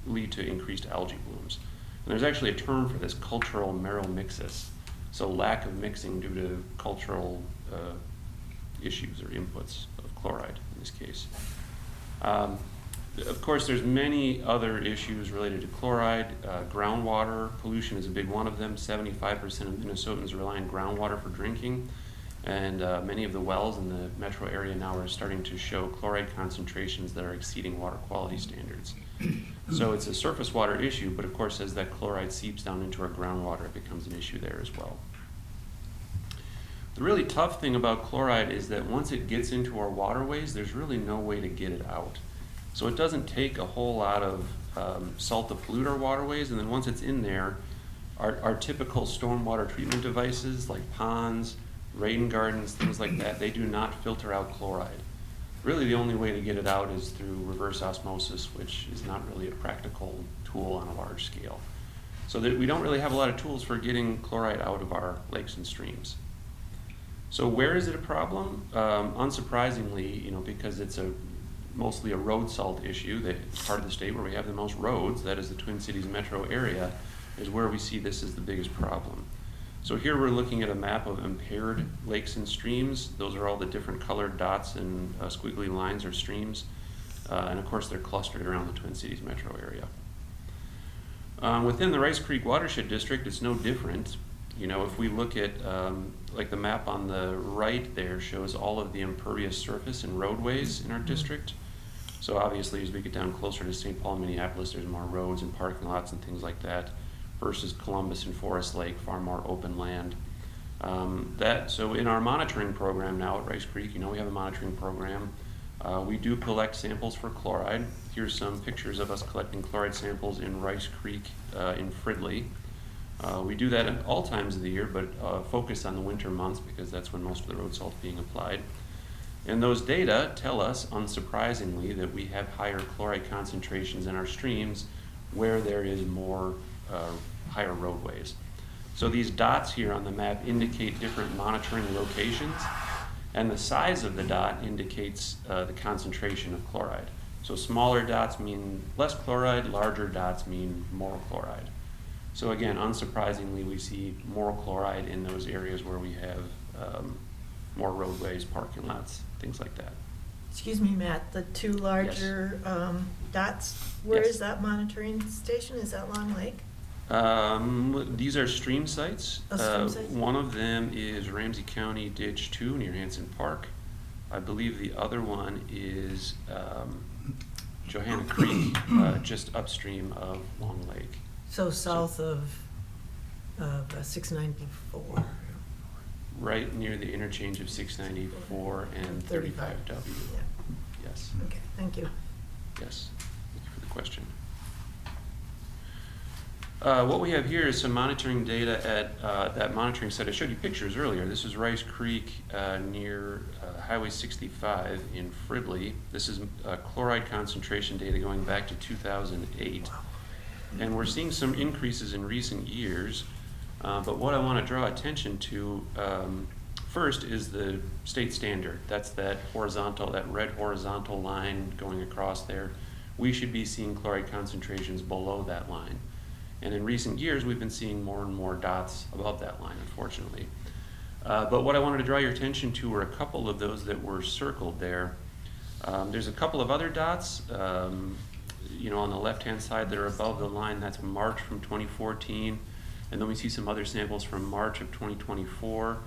lead to increased algae blooms. And there's actually a term for this, cultural meromixis, so lack of mixing due to cultural issues or inputs of chloride in this case. Of course, there's many other issues related to chloride. Groundwater pollution is a big one of them. 75% of Minnesotans rely on groundwater for drinking, and many of the wells in the metro area now are starting to show chloride concentrations that are exceeding water quality standards. So it's a surface water issue, but of course as that chloride seeps down into our groundwater, it becomes an issue there as well. The really tough thing about chloride is that once it gets into our waterways, there's really no way to get it out. So it doesn't take a whole lot of salt to pollute our waterways, and then once it's in there, our typical stormwater treatment devices like ponds, rain gardens, things like that, they do not filter out chloride. Really the only way to get it out is through reverse osmosis, which is not really a practical tool on a large scale. So that we don't really have a lot of tools for getting chloride out of our lakes and streams. So where is it a problem? Unsurprisingly, because it's mostly a road salt issue, that part of the state where we have the most roads, that is the Twin Cities metro area, is where we see this as the biggest problem. So here we're looking at a map of impaired lakes and streams. Those are all the different colored dots and squiggly lines are streams. And of course they're clustered around the Twin Cities metro area. Within the Rice Creek Watershed District, it's no different. If we look at, like the map on the right there shows all of the impervious surface and roadways in our district. So obviously as we get down closer to St. Paul, Minneapolis, there's more roads and parking lots and things like that, versus Columbus and Forest Lake, far more open land. So in our monitoring program now at Rice Creek, we have a monitoring program. We do collect samples for chloride. Here's some pictures of us collecting chloride samples in Rice Creek in Fridley. We do that at all times of the year, but focus on the winter months because that's when most of the road salt's being applied. And those data tell us, unsurprisingly, that we have higher chloride concentrations in our streams where there is more higher roadways. So these dots here on the map indicate different monitoring locations, and the size of the dot indicates the concentration of chloride. So smaller dots mean less chloride, larger dots mean more chloride. So again, unsurprisingly, we see more chloride in those areas where we have more roadways, parking lots, things like that. Excuse me, Matt, the two larger dots, where Yes. is that monitoring station? Is that Long Lake? These are stream sites. Oh, stream sites? One of them is Ramsey County Ditch 2 near Hanson Park. I believe the other one is Johanna Creek, just upstream of Long Lake. So south of 694. Right near the interchange of 694 and 35W. Yeah. Yes, Okay, thank you. yes. Thank you for the question. What we have here is some monitoring data at that monitoring site. I showed you pictures earlier. This is Rice Creek near Highway 65 in Fridley. This is chloride concentration data going back to 2008. And we're seeing some increases in recent years. But what I want to draw attention to first is the state standard. That's that red horizontal line going across there. We should be seeing chloride concentrations below that line. And in recent years, we've been seeing more and more dots above that line, unfortunately. But what I wanted to draw your attention to were a couple of those that were circled there. There's a couple of other dots, on the left-hand side that are above the line. That's March from 2014. And then we see some other samples from March of 2024.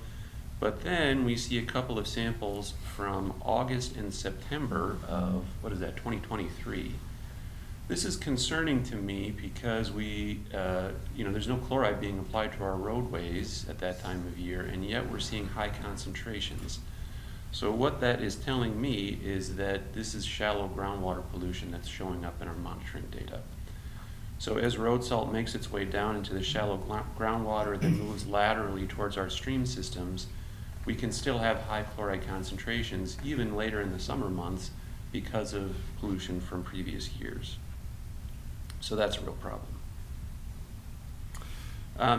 But then we see a couple of samples from August and September of, 2023. This is concerning to me because there's no chloride being applied to our roadways at that time of year, and yet we're seeing high concentrations. So what that is telling me is that this is shallow groundwater pollution that's showing up in our monitoring data. So as road salt makes its way down into the shallow groundwater that moves laterally towards our stream systems, we can still have high chloride concentrations even later in the summer months because of pollution from previous years. So that's a real problem.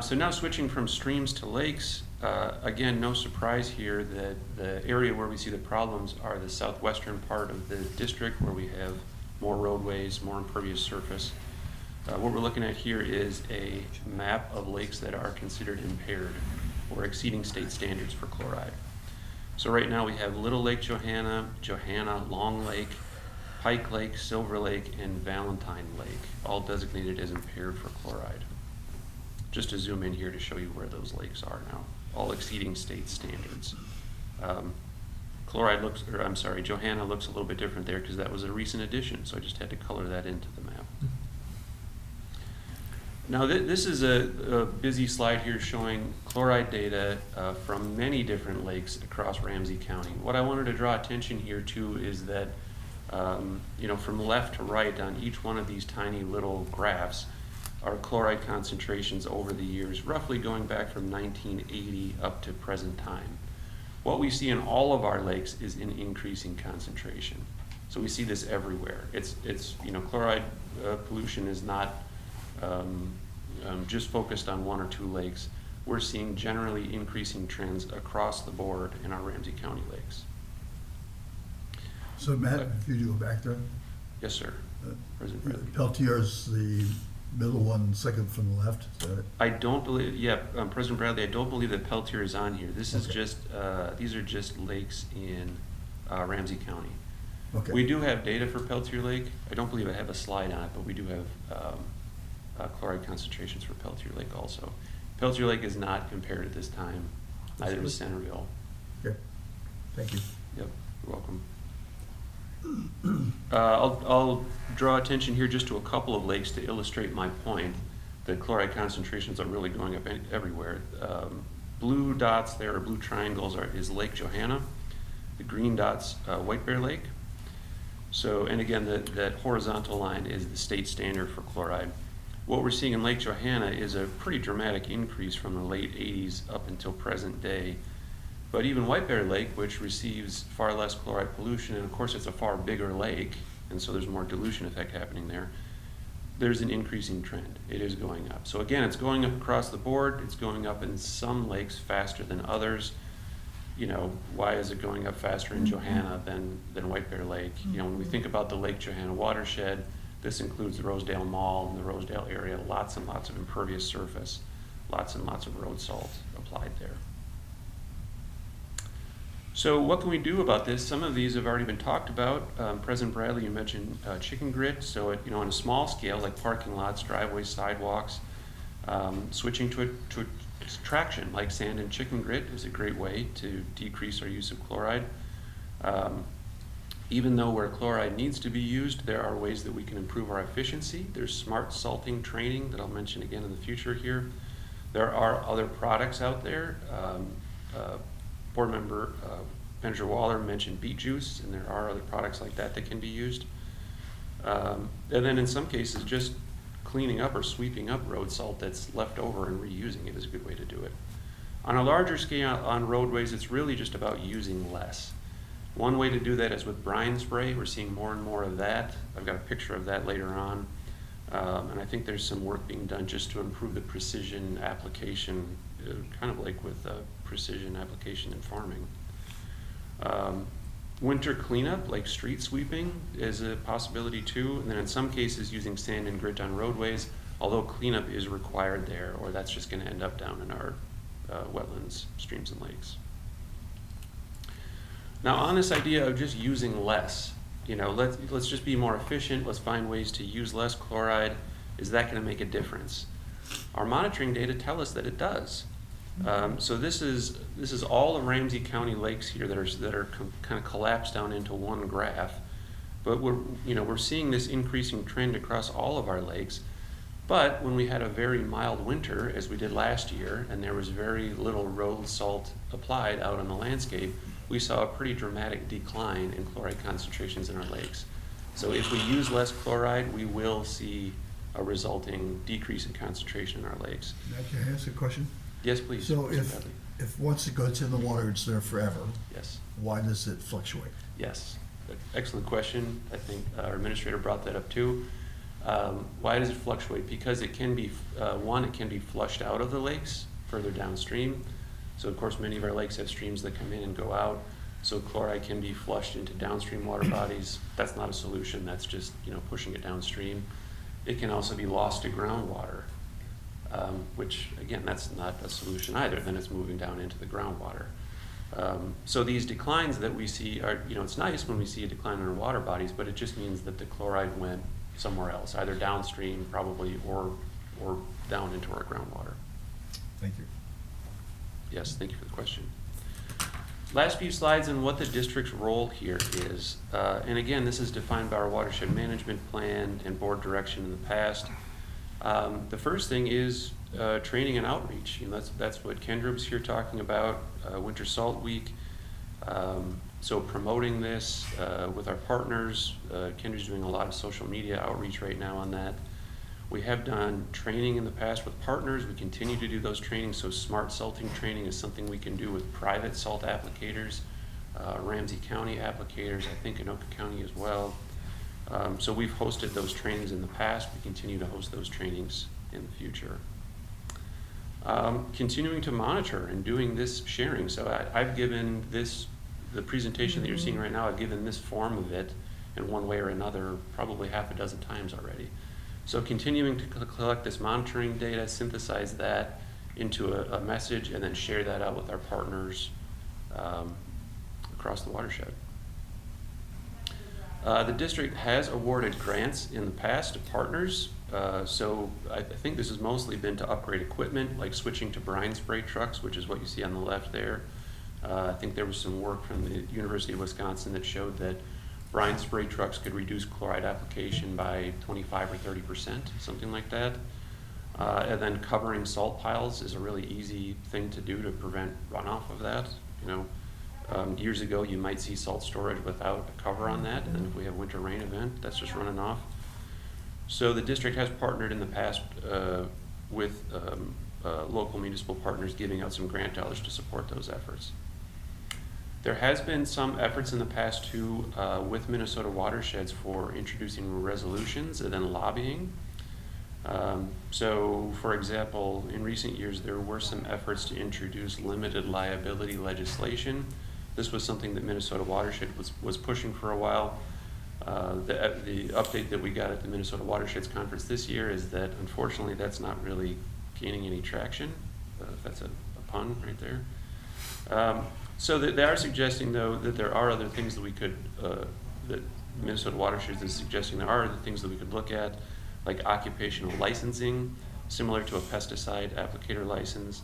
So now switching from streams to lakes, again, no surprise here that the area where we see the problems are the southwestern part of the district where we have more roadways, more impervious surface. What we're looking at here is a map of lakes that are considered impaired or exceeding state standards for chloride. So right now we have Little Lake Johanna, Long Lake, Pike Lake, Silver Lake, and Valentine Lake, all designated as impaired for chloride. Just to zoom in here to show you where those lakes are now, all exceeding state standards. Johanna looks a little bit different there because that was a recent addition, so I just had to color that into the map. Now, this is a busy slide here showing chloride data from many different lakes across Ramsey County. What I wanted to draw attention here to is that, from left to right on each one of these tiny little graphs are chloride concentrations over the years, roughly going back from 1980 up to present time. What we see in all of our lakes is an increasing concentration. So we see this everywhere. It's chloride pollution is not just focused on one or two lakes. We're seeing generally increasing trends across the board in our Ramsey County lakes. So Matt, if you go back there, Yes, sir. President Bradley. Peltier's the middle one, second from the left, is that it? I don't believe, President Bradley, I don't believe that Peltier is on here. This is Okay. just, these are just lakes in Ramsey County. Okay. We do have data for Peltier Lake. I don't believe I have a slide on it, but we do have chloride concentrations for Peltier Lake also. Peltier Lake is not compared at this time, neither is Centerville. Okay, thank you. Yep, you're welcome. I'll draw attention here just to a couple of lakes to illustrate my point that chloride concentrations are really going up everywhere. Blue dots there, or blue triangles, is Lake Johanna. The green dots, White Bear Lake. So, and again, that horizontal line is the state standard for chloride. What we're seeing in Lake Johanna is a pretty dramatic increase from the late 80s up until present day. But even White Bear Lake, which receives far less chloride pollution, and of course it's a far bigger lake, and so there's more dilution effect happening there, there's an increasing trend. It is going up. So again, it's going up across the board. It's going up in some lakes faster than others. Why is it going up faster in Johanna than White Bear Lake? When we think about the Lake Johanna watershed, this includes the Rosedale Mall and the Rosedale area, lots and lots of impervious surface, lots and lots of road salt applied there. So what can we do about this? Some of these have already been talked about. President Bradley, you mentioned chicken grit. So on a small scale, like parking lots, driveways, sidewalks, switching to traction like sand and chicken grit is a great way to decrease our use of chloride. Even though where chloride needs to be used, there are ways that we can improve our efficiency. There's smart salting training that I'll mention again in the future here. There are other products out there. Board member Manager Waller mentioned beet juice, and there are other products like that can be used. And then in some cases, just cleaning up or sweeping up road salt that's left over and reusing it is a good way to do it. On a larger scale on roadways, it's really just about using less. One way to do that is with brine spray. We're seeing more and more of that. I've got a picture of that later on. And I think there's some work being done just to improve the precision application, kind of like with precision application in farming. Winter cleanup, like street sweeping, is a possibility too. And then in some cases, using sand and grit on roadways, although cleanup is required there, or that's just going to end up down in our wetlands, streams, and lakes. Now, on this idea of just using less, let's just be more efficient. Let's find ways to use less chloride. Is that going to make a difference? Our monitoring data tell us that it does. So this is all of Ramsey County lakes here that are kind of collapsed down into one graph. But we're seeing this increasing trend across all of our lakes. But when we had a very mild winter, as we did last year, and there was very little road salt applied out on the landscape, we saw a pretty dramatic decline in chloride concentrations in our lakes. So if we use less chloride, we will see a resulting decrease in concentration in our lakes. Matt, can I ask a question? Yes, please. So Mr. Bradley. if once it goes in the water, it's there forever, Yes. why does it fluctuate? Yes. Excellent question. I think our administrator brought that up too. Why does it fluctuate? Because it can be, it can be flushed out of the lakes further downstream. So of course, many of our lakes have streams that come in and go out. So chloride can be flushed into downstream water bodies. That's not a solution. That's just pushing it downstream. It can also be lost to groundwater, which again, that's not a solution either. Then it's moving down into the groundwater. So these declines that we see are, it's nice when we see a decline in our water bodies, but it just means that the chloride went somewhere else, either downstream probably or down into our groundwater. Thank you. Yes, thank you for the question. Last few slides on what the district's role here is. And again, this is defined by our watershed management plan and board direction in the past. The first thing is training and outreach. You know, that's what Kendrub's here talking about, Winter Salt Week. So promoting this with our partners. Kendrub's doing a lot of social media outreach right now on that. We have done training in the past with partners. We continue to do those trainings. So smart salting training is something we can do with private salt applicators, Ramsey County applicators, I think Anoka County as well. So we've hosted those trainings in the past. We continue to host those trainings in the future. Continuing to monitor and doing this sharing. So I've given this, the presentation that you're seeing right now, I've given this form of it in one way or another probably half a dozen times already. So continuing to collect this monitoring data, synthesize that into a message, and then share that out with our partners across the watershed. The district has awarded grants in the past to partners. So I think this has mostly been to upgrade equipment, like switching to brine spray trucks, which is what you see on the left there. I think there was some work from the University of Wisconsin that showed that brine spray trucks could reduce chloride application by 25 or 30%, something like that. And then covering salt piles is a really easy thing to do to prevent runoff of that. You know, years ago you might see salt storage without a cover on that, and then if we have winter rain event, that's just running off. So the district has partnered in the past with local municipal partners, giving out some grant dollars to support those efforts. There has been some efforts in the past too with Minnesota watersheds for introducing resolutions and then lobbying. So for example, in recent years there were some efforts to introduce limited liability legislation. This was something that Minnesota Watershed was pushing for a while. The update that we got at the Minnesota Watersheds Conference this year is that unfortunately that's not really gaining any traction. If that's a pun right there. So they are suggesting though that there are other things that we could, that Minnesota Watersheds is suggesting there are other things that we could look at, like occupational licensing, similar to a pesticide applicator license,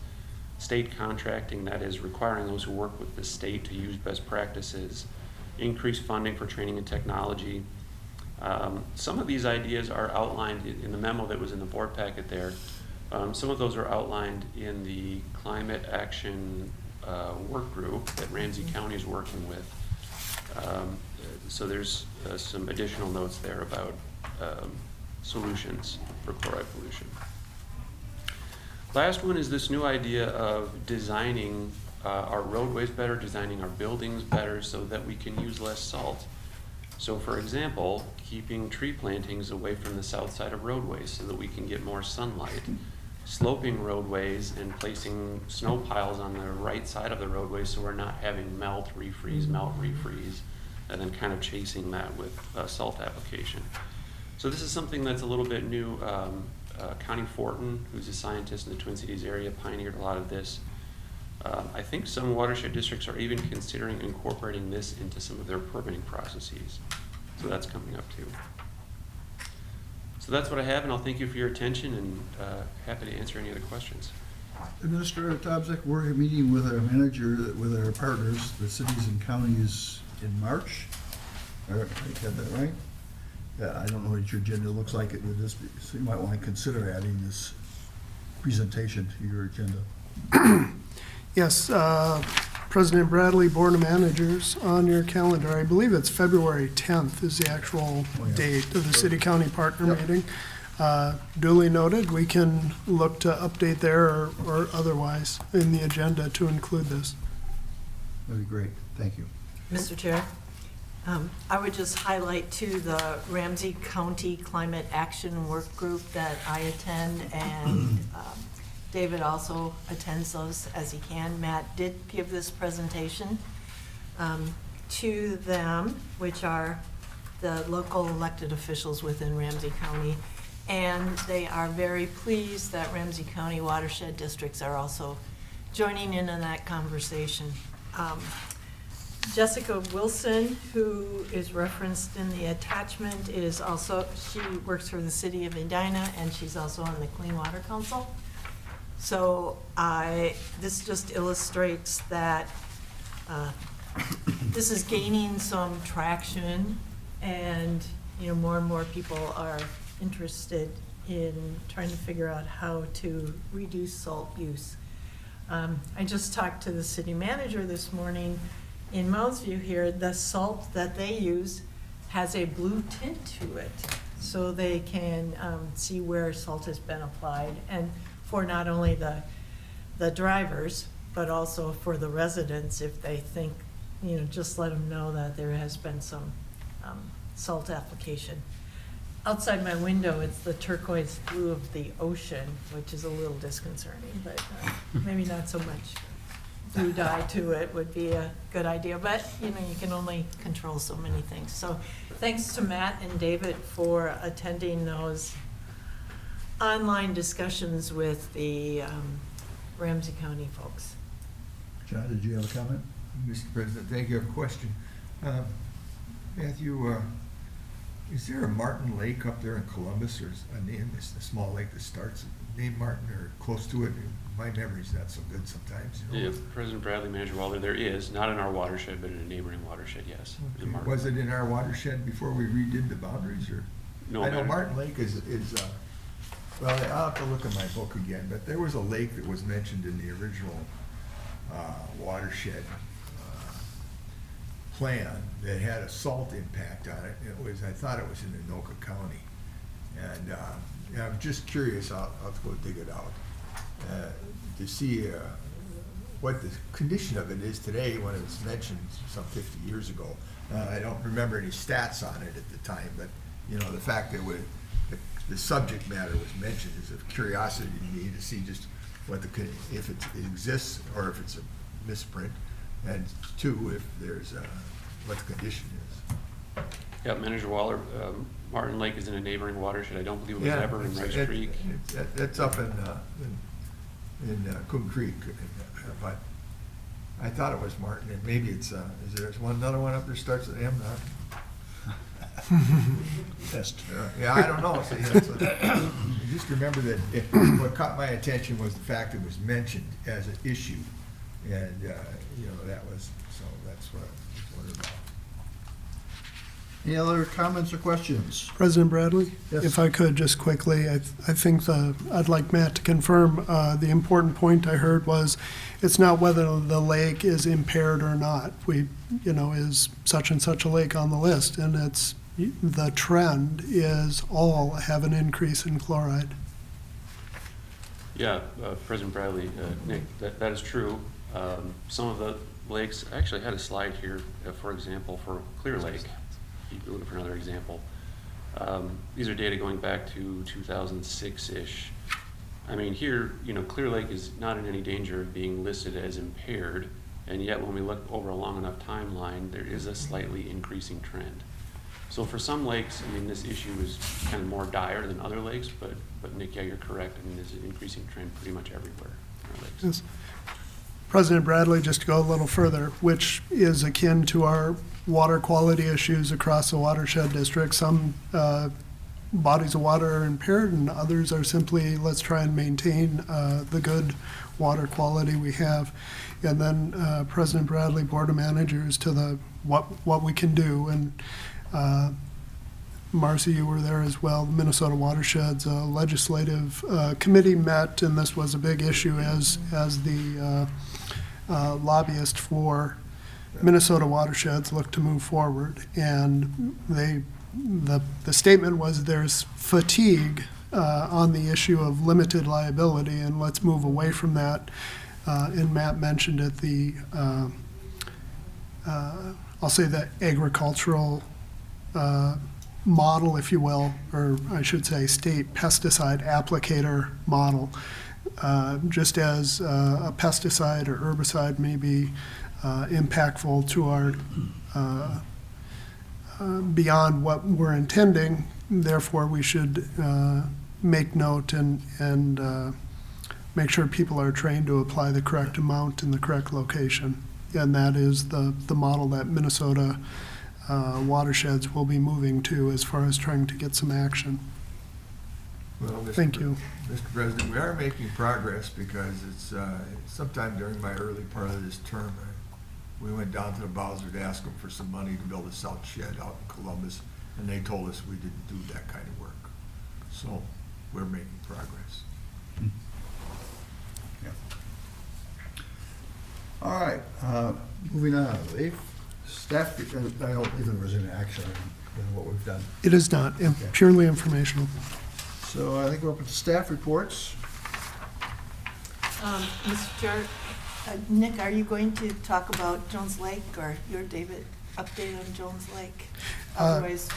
state contracting, that is requiring those who work with the state to use best practices, increased funding for training and technology. Some of these ideas are outlined in the memo that was in the board packet there. Some of those are outlined in the climate action work group that Ramsey County is working with. So there's some additional notes there about solutions for chloride pollution. Last one is this new idea of designing our roadways better, designing our buildings better so that we can use less salt. So for example, keeping tree plantings away from the south side of roadways so that we can get more sunlight. Sloping roadways and placing snow piles on the right side of the roadway so we're not having melt, refreeze, and then kind of chasing that with salt application. So this is something that's a little bit new. Connie Fortin, who's a scientist in the Twin Cities area, pioneered a lot of this. I think some watershed districts are even considering incorporating this into some of their permitting processes. So that's coming up too. So that's what I have, and I'll thank you for your attention and happy to answer any other questions. Administrator Tobzik, we're meeting with our manager, with our partners, the cities and counties in March. I had that right? Yeah, I don't know what your agenda looks like with this, so you might want to consider adding this presentation to your agenda. Yes, President Bradley, Board of Managers, on your calendar, I believe it's February 10th is the actual date of the city-county partner meeting. Duly noted, we can look to update there or otherwise in the agenda to include this. That'd be great. Thank you. Mr. Chair, I would just highlight too the Ramsey County Climate Action Work Group that I attend, and David also attends those as he can. Matt did give this presentation to them, which are the local elected officials within Ramsey County, and they are very pleased that Ramsey County watershed districts are also joining in on that conversation. Jessica Wilson, who is referenced in the attachment, is also, she works for the city of Edina, and she's also on the Clean Water Council. So this just illustrates that this is gaining some traction, and more and more people are interested in trying to figure out how to reduce salt use. I just talked to the city manager this morning. In Mounds View here, the salt that they use has a blue tint to it, so they can see where salt has been applied, and for not only the drivers, but also for the residents, if they think, you know, just let them know that there has been some salt application. Outside my window, it's the turquoise blue of the ocean, which is a little disconcerting, but maybe not so much blue dye to it would be a good idea. But, you know, you can only control so many things. So thanks to Matt and David for attending those online discussions with the Ramsey County folks. John, did you have a comment? Mr. President, thank you. I have a question. Matthew, is there a Martin Lake up there in Columbus, or a name, a small lake that starts named Martin or close to it? My memory's not so good sometimes. You know? Yeah, President Bradley, Manager Walder, there is, not in our watershed, but in a neighboring watershed, yes. Okay. In Martin. Was it in our watershed before we redid the boundaries, or? No, I know Matter. Martin Lake is well, I'll have to look at my book again, but there was a lake that was mentioned in the original watershed plan that had a salt impact on it. It was, I thought it was in Anoka County. And yeah, I'm just curious, I'll have to go dig it out to see what the condition of it is today when it was mentioned some 50 years ago. I don't remember any stats on it at the time, but you know, the fact that the subject matter was mentioned is of curiosity to me to see just what if it exists or if it's a misprint, and two, if there's what the condition is. Yeah, Manager Waller, Martin Lake is in a neighboring watershed. I don't believe it was ever in Rice Creek. It's up in Coon Creek, but I thought it was Martin, and maybe it's, is there another one up there starts with M? Test. Yeah, I don't know. See, I just remember that what caught my attention was the fact it was mentioned as an issue, and you know, that was, so that's what I was wondering about. Any other comments or questions? President Bradley? Yes. If I could, just quickly, I think I'd like Matt to confirm, the important point I heard was, it's not whether the lake is impaired or not. Is such and such a lake on the list, and the trend is all have an increase in chloride. Yeah, President Bradley, Nick, that is true. Some of the lakes, I actually had a slide here, for example, for Clear Lake. If you're looking for another example. These are data going back to 2006-ish. I mean, here, you know, Clear Lake is not in any danger of being listed as impaired, and yet when we look over a long enough timeline, there is a slightly increasing trend. So for some lakes, I mean, this issue is kind of more dire than other lakes, but Nick, yeah, you're correct. I mean, there's an increasing trend pretty much everywhere in our lakes. Yes. President Bradley, just to go a little further, which is akin to our water quality issues across the watershed district. Some bodies of water are impaired, and others are simply, let's try and maintain the good water quality we have. And then President Bradley, Board of Managers, to the what we can do. And Marcy, you were there as well. The Minnesota Watersheds Legislative Committee met, and this was a big issue as the lobbyist for Minnesota Watersheds look to move forward. And the statement was there's fatigue on the issue of limited liability, and let's move away from that. And Matt mentioned it, I'll say the agricultural model, if you will, or I should say state pesticide applicator model. Just as a pesticide or herbicide may be impactful to our beyond what we're intending, therefore we should make note and make sure people are trained to apply the correct amount in the correct location. And that is the model that Minnesota watersheds will be moving to as far as trying to get some action. Well, Thank you. Mr. President, we are making progress because it's sometime during my early part of this term, we went down to the Bowser to ask them for some money to build a salt shed out in Columbus, and they told us we didn't do that kind of work. So we're making progress. All right, moving on, Leif. Staff, I don't think there was any action on what we've done. It is not, Okay. purely informational. So I think we're open to staff reports. Mr. Chair, Nick, are you going to talk about Jones Lake or your David update on Jones Lake? Otherwise,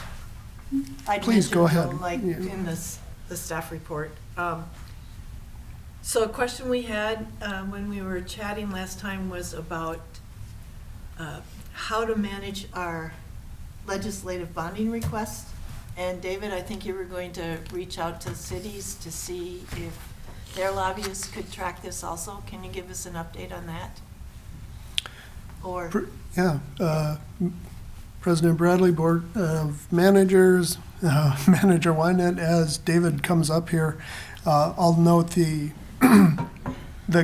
I'd please go mention ahead. Jones Lake Yeah. in the staff report. So a question we had when we were chatting last time was about how to manage our legislative bonding requests. And David, I think you were going to reach out to cities to see if their lobbyists could track this also. Can you give us an update on that? Or, Yeah, President Bradley, Board of Managers, Manager Wynett, as David comes up here, I'll note the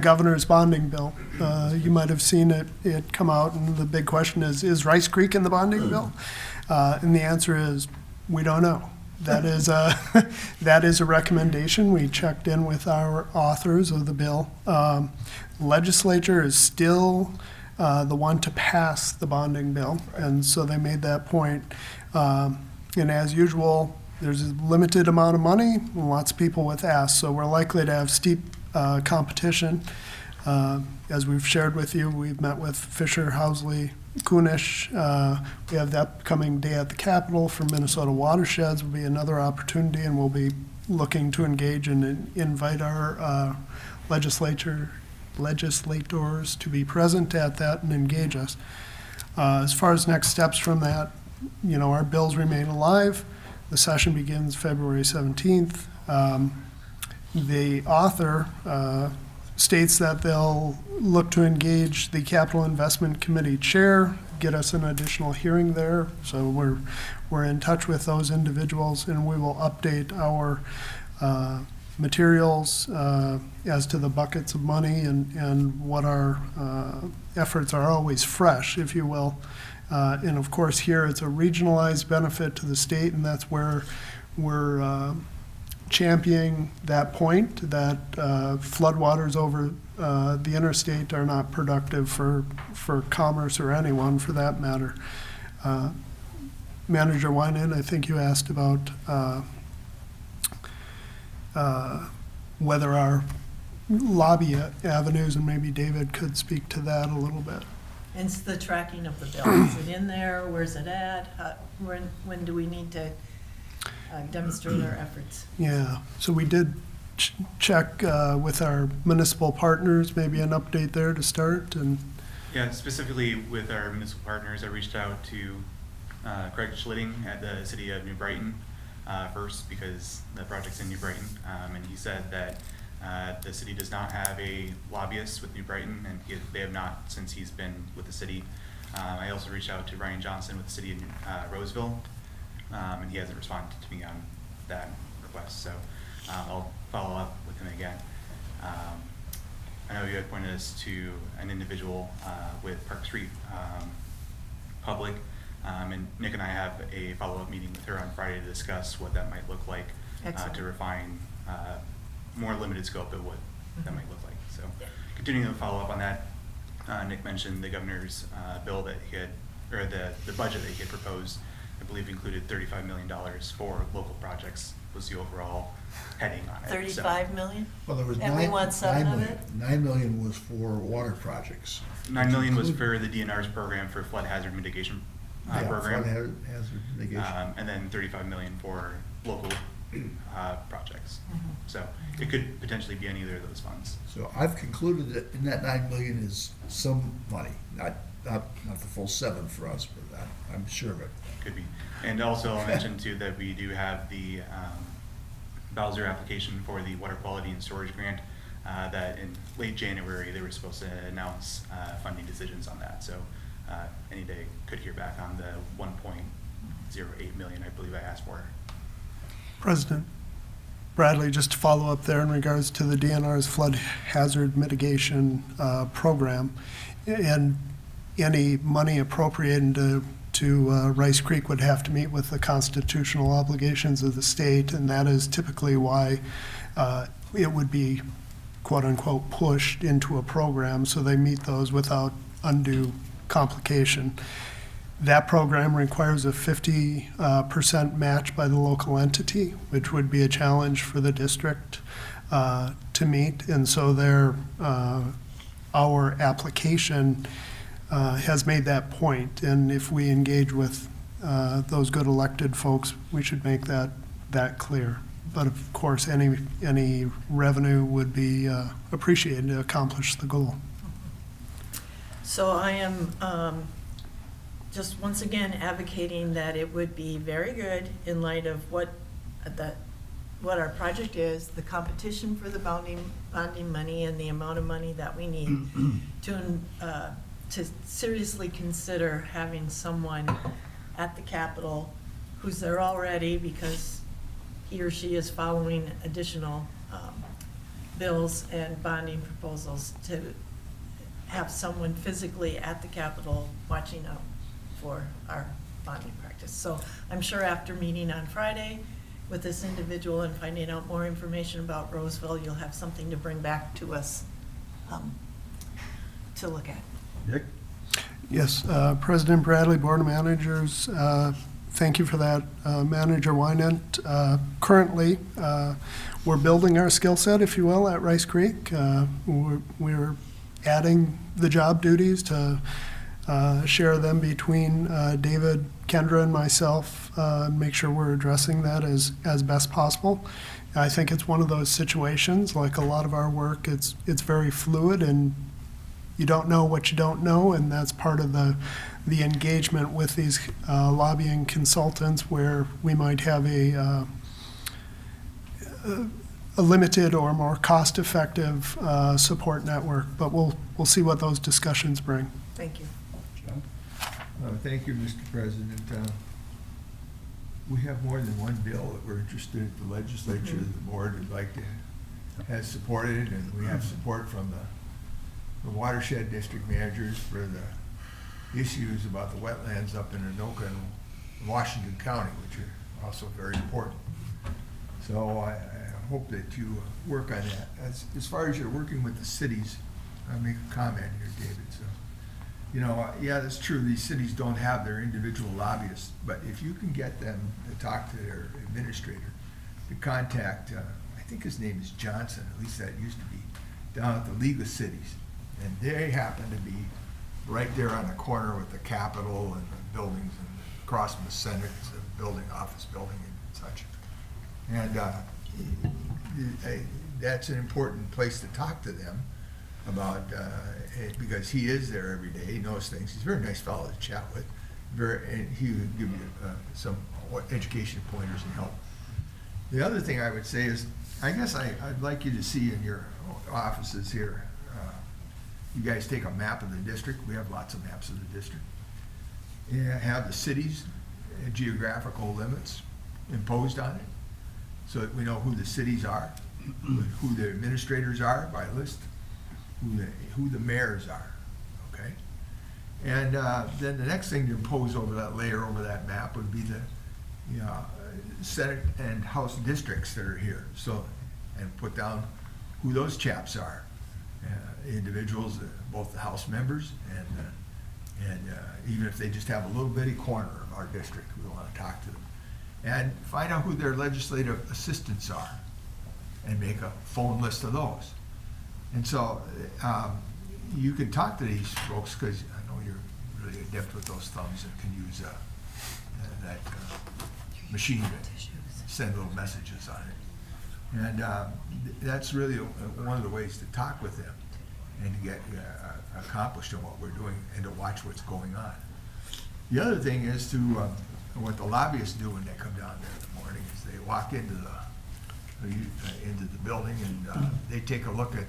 governor's bonding bill. You might have seen it come out, and the big question is Rice Creek in the bonding bill? And the answer is, we don't know. That is a recommendation. We checked in with our authors of the bill. Legislature is still the one to pass the bonding bill, and so they made that point. And as usual, there's a limited amount of money, and lots of people with asks, so we're likely to have steep competition. As we've shared with you, we've met with Fisher, Housley, Kunish. We have the upcoming day at the Capitol for Minnesota Watersheds will be another opportunity, and we'll be looking to engage and invite our legislators to be present at that and engage us. As far as next steps from that, our bills remain alive. The session begins February 17th. The author states that they'll look to engage the Capital Investment Committee Chair, get us an additional hearing there. So we're in touch with those individuals, and we will update our materials as to the buckets of money and what our efforts are always fresh, if you will. And of course, here it's a regionalized benefit to the state, and that's where we're championing that point that floodwaters over the interstate are not productive for commerce or anyone for that matter. Manager Wynett, I think you asked about whether our lobby avenues, and maybe David could speak to that a little bit. and it's the tracking of the bill. Is it in there? Where's it at? When do we need to demonstrate our efforts? Yeah, so we did check with our municipal partners, maybe an update there to start, and Yeah, specifically with our municipal partners, I reached out to Craig Schlitting at the city of New Brighton first, because the project's in New Brighton, and he said that the city does not have a lobbyist with New Brighton, and they have not since he's been with the city. I also reached out to Ryan Johnson with the city of Roseville, and he hasn't responded to me on that request, so I'll follow up with him again. I know you had pointed us to an individual with Park Street Public, and Nick and I have a follow-up meeting with her on Friday to discuss what that might look like, to refine more limited scope of what that might look like. So continuing to follow up on that, Nick mentioned the governor's bill that he had, or the budget that he had proposed, I believe included $35 million for local projects was the overall heading on it. 35 million? Well, there was And we want 7 of it? 9 million was for water projects. $9 million was for the DNR's program for flood hazard mitigation program. Flood hazard mitigation. And then $35 million for local projects. Mm-hmm. So it could potentially be any either of those funds. So I've concluded that in that 9 million is some money, not the full 7 for us, but I'm sure of it. Could be. And also I'll mention too that we do have the Bowser application for the water quality and storage grant that in late January they were supposed to announce funding decisions on that. So any day could hear back on the 1.08 million I believe I asked for. President Bradley, just to follow up there in regards to the DNR's flood hazard mitigation program, and any money appropriated to to Rice Creek would have to meet with the constitutional obligations of the state, and that is typically why it would be quote-unquote pushed into a program, so they meet those without undue complication. That program requires a 50% match by the local entity, which would be a challenge for the district to meet, and so our application has made that point, and if we engage with those good elected folks, we should make that clear. But of course, any revenue would be appreciated to accomplish the goal. So I am just once again advocating that it would be very good in light of what our project is, the competition for the bonding money and the amount of money that we need to seriously consider having someone at the Capitol who's there already because he or she is following additional bills and bonding proposals, to have someone physically at the Capitol watching out for our bonding practice. So I'm sure after meeting on Friday with this individual and finding out more information about Roseville, you'll have something to bring back to us to look at. Nick? Yes, President Bradley, Board of Managers, thank you for that, Manager Wynant. Currently, we're building our skill set, if you will, at Rice Creek. We're adding the job duties to share them between David, Kendra, and myself, and make sure we're addressing that as best possible. I think it's one of those situations, like a lot of our work, it's very fluid, and you don't know what you don't know, and that's part of the engagement with these lobbying consultants, where we might have a limited or more cost-effective support network, but we'll see what those discussions bring. Thank you. John? Thank you, Mr. President. We have more than one bill that we're interested in the legislature, the board would like to has supported, and we have support from the Watershed district managers for the issues about the wetlands up in Anoka and Washington County, which are also very important. So I hope that you work on that. As far as you're working with the cities, I'll make a comment here, David. So, you know, yeah, that's true. These cities don't have their individual lobbyists, but if you can get them to talk to their administrator, to contact, I think his name is Johnson, at least that used to be, down at the League of Cities. And they happen to be right there on the corner with the Capitol and the buildings, and across from the Senate, it's a building, office building and such. And that's an important place to talk to them about, because he is there every day, he knows things. He's a very nice fellow to chat with, and he would give you some education pointers and help. The other thing I would say is, I guess I'd like you to see in your offices here, you guys take a map of the district. We have lots of maps of the district. And have the cities' geographical limits imposed on it, so that we know who the cities are, who the administrators are by list, who the mayors are, okay? And then the next thing to impose over that layer, over that map, would be the Senate and House districts that are here. So, and put down who those chaps are. Individuals, both the House members and even if they just have a little bitty corner of our district, we want to talk to them. And find out who their legislative assistants are and make a phone list of those. And so you can talk to these folks, because I know you're really adept with those thumbs and can use that machine to send little messages on it. And that's really one of the ways to talk with them and to get accomplished in what we're doing and to watch what's going on. The other thing is to, what the lobbyists do when they come down there in the morning is they walk into the building and they take a look at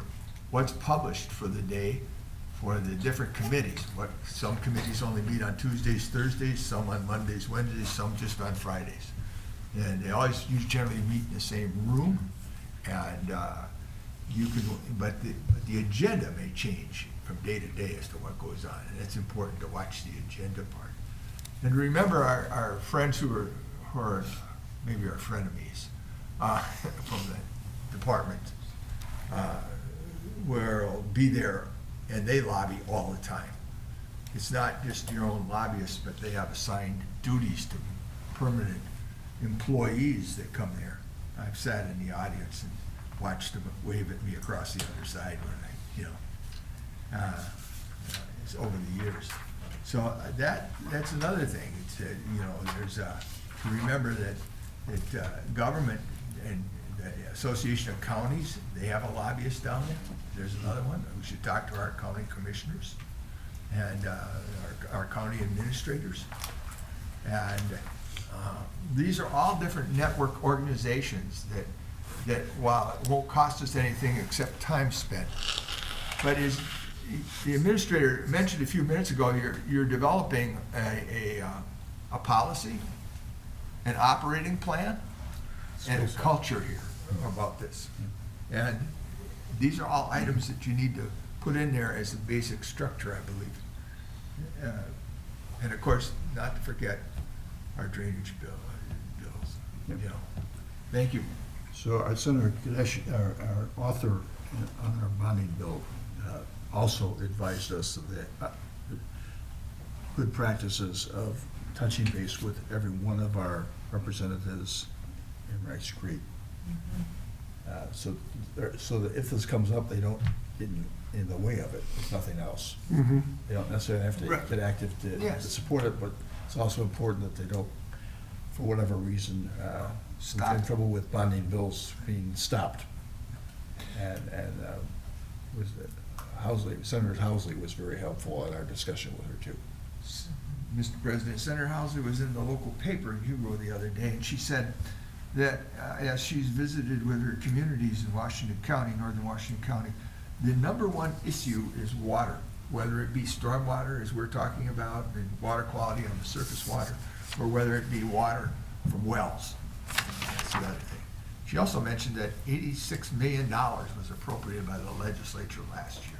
what's published for the day for the different committees. Some committees only meet on Tuesdays, Thursdays, some on Mondays, Wednesdays, some just on Fridays. And they always generally meet in the same room, and you can, but the agenda may change from day to day as to what goes on, and it's important to watch the agenda part. And remember our friends who are maybe our frenemies from the department will be there, and they lobby all the time. It's not just your own lobbyists, but they have assigned duties to permanent employees that come there. I've sat in the audience and watched them wave at me across the other side when it's over the years. So that's another thing. It's, there's to remember that government and the Association of Counties, they have a lobbyist down there. There's another one. We should talk to our county commissioners and our county administrators. And these are all different network organizations that while it won't cost us anything except time spent, but as the administrator mentioned a few minutes ago, you're developing a policy, an operating plan, and a culture here about this. And these are all items that you need to put in there as a basic structure, I believe. And of course, not to forget our drainage bills. Thank you. So our Senator Ganesh, our author on our bonding bill, also advised us of the good practices of touching base with every one of our representatives in Rice Creek. So that if this comes up, they don't get in the way of it, if nothing else. Mhm. They don't necessarily have to Right. get active to support it, but it's also important that they don't, for whatever reason, Stop. in trouble with bonding bills being stopped. And was it Senator Housley was very helpful in our discussion with her too. Mr. President, Senator Housley was in the local paper in Hugo the other day, and she said that as she's visited with her communities in Washington County, northern Washington County, the number one issue is water, whether it be stormwater, as we're talking about, and water quality on the surface water, or whether it be water from wells. That's the other thing. She also mentioned that $86 million was appropriated by the legislature last year.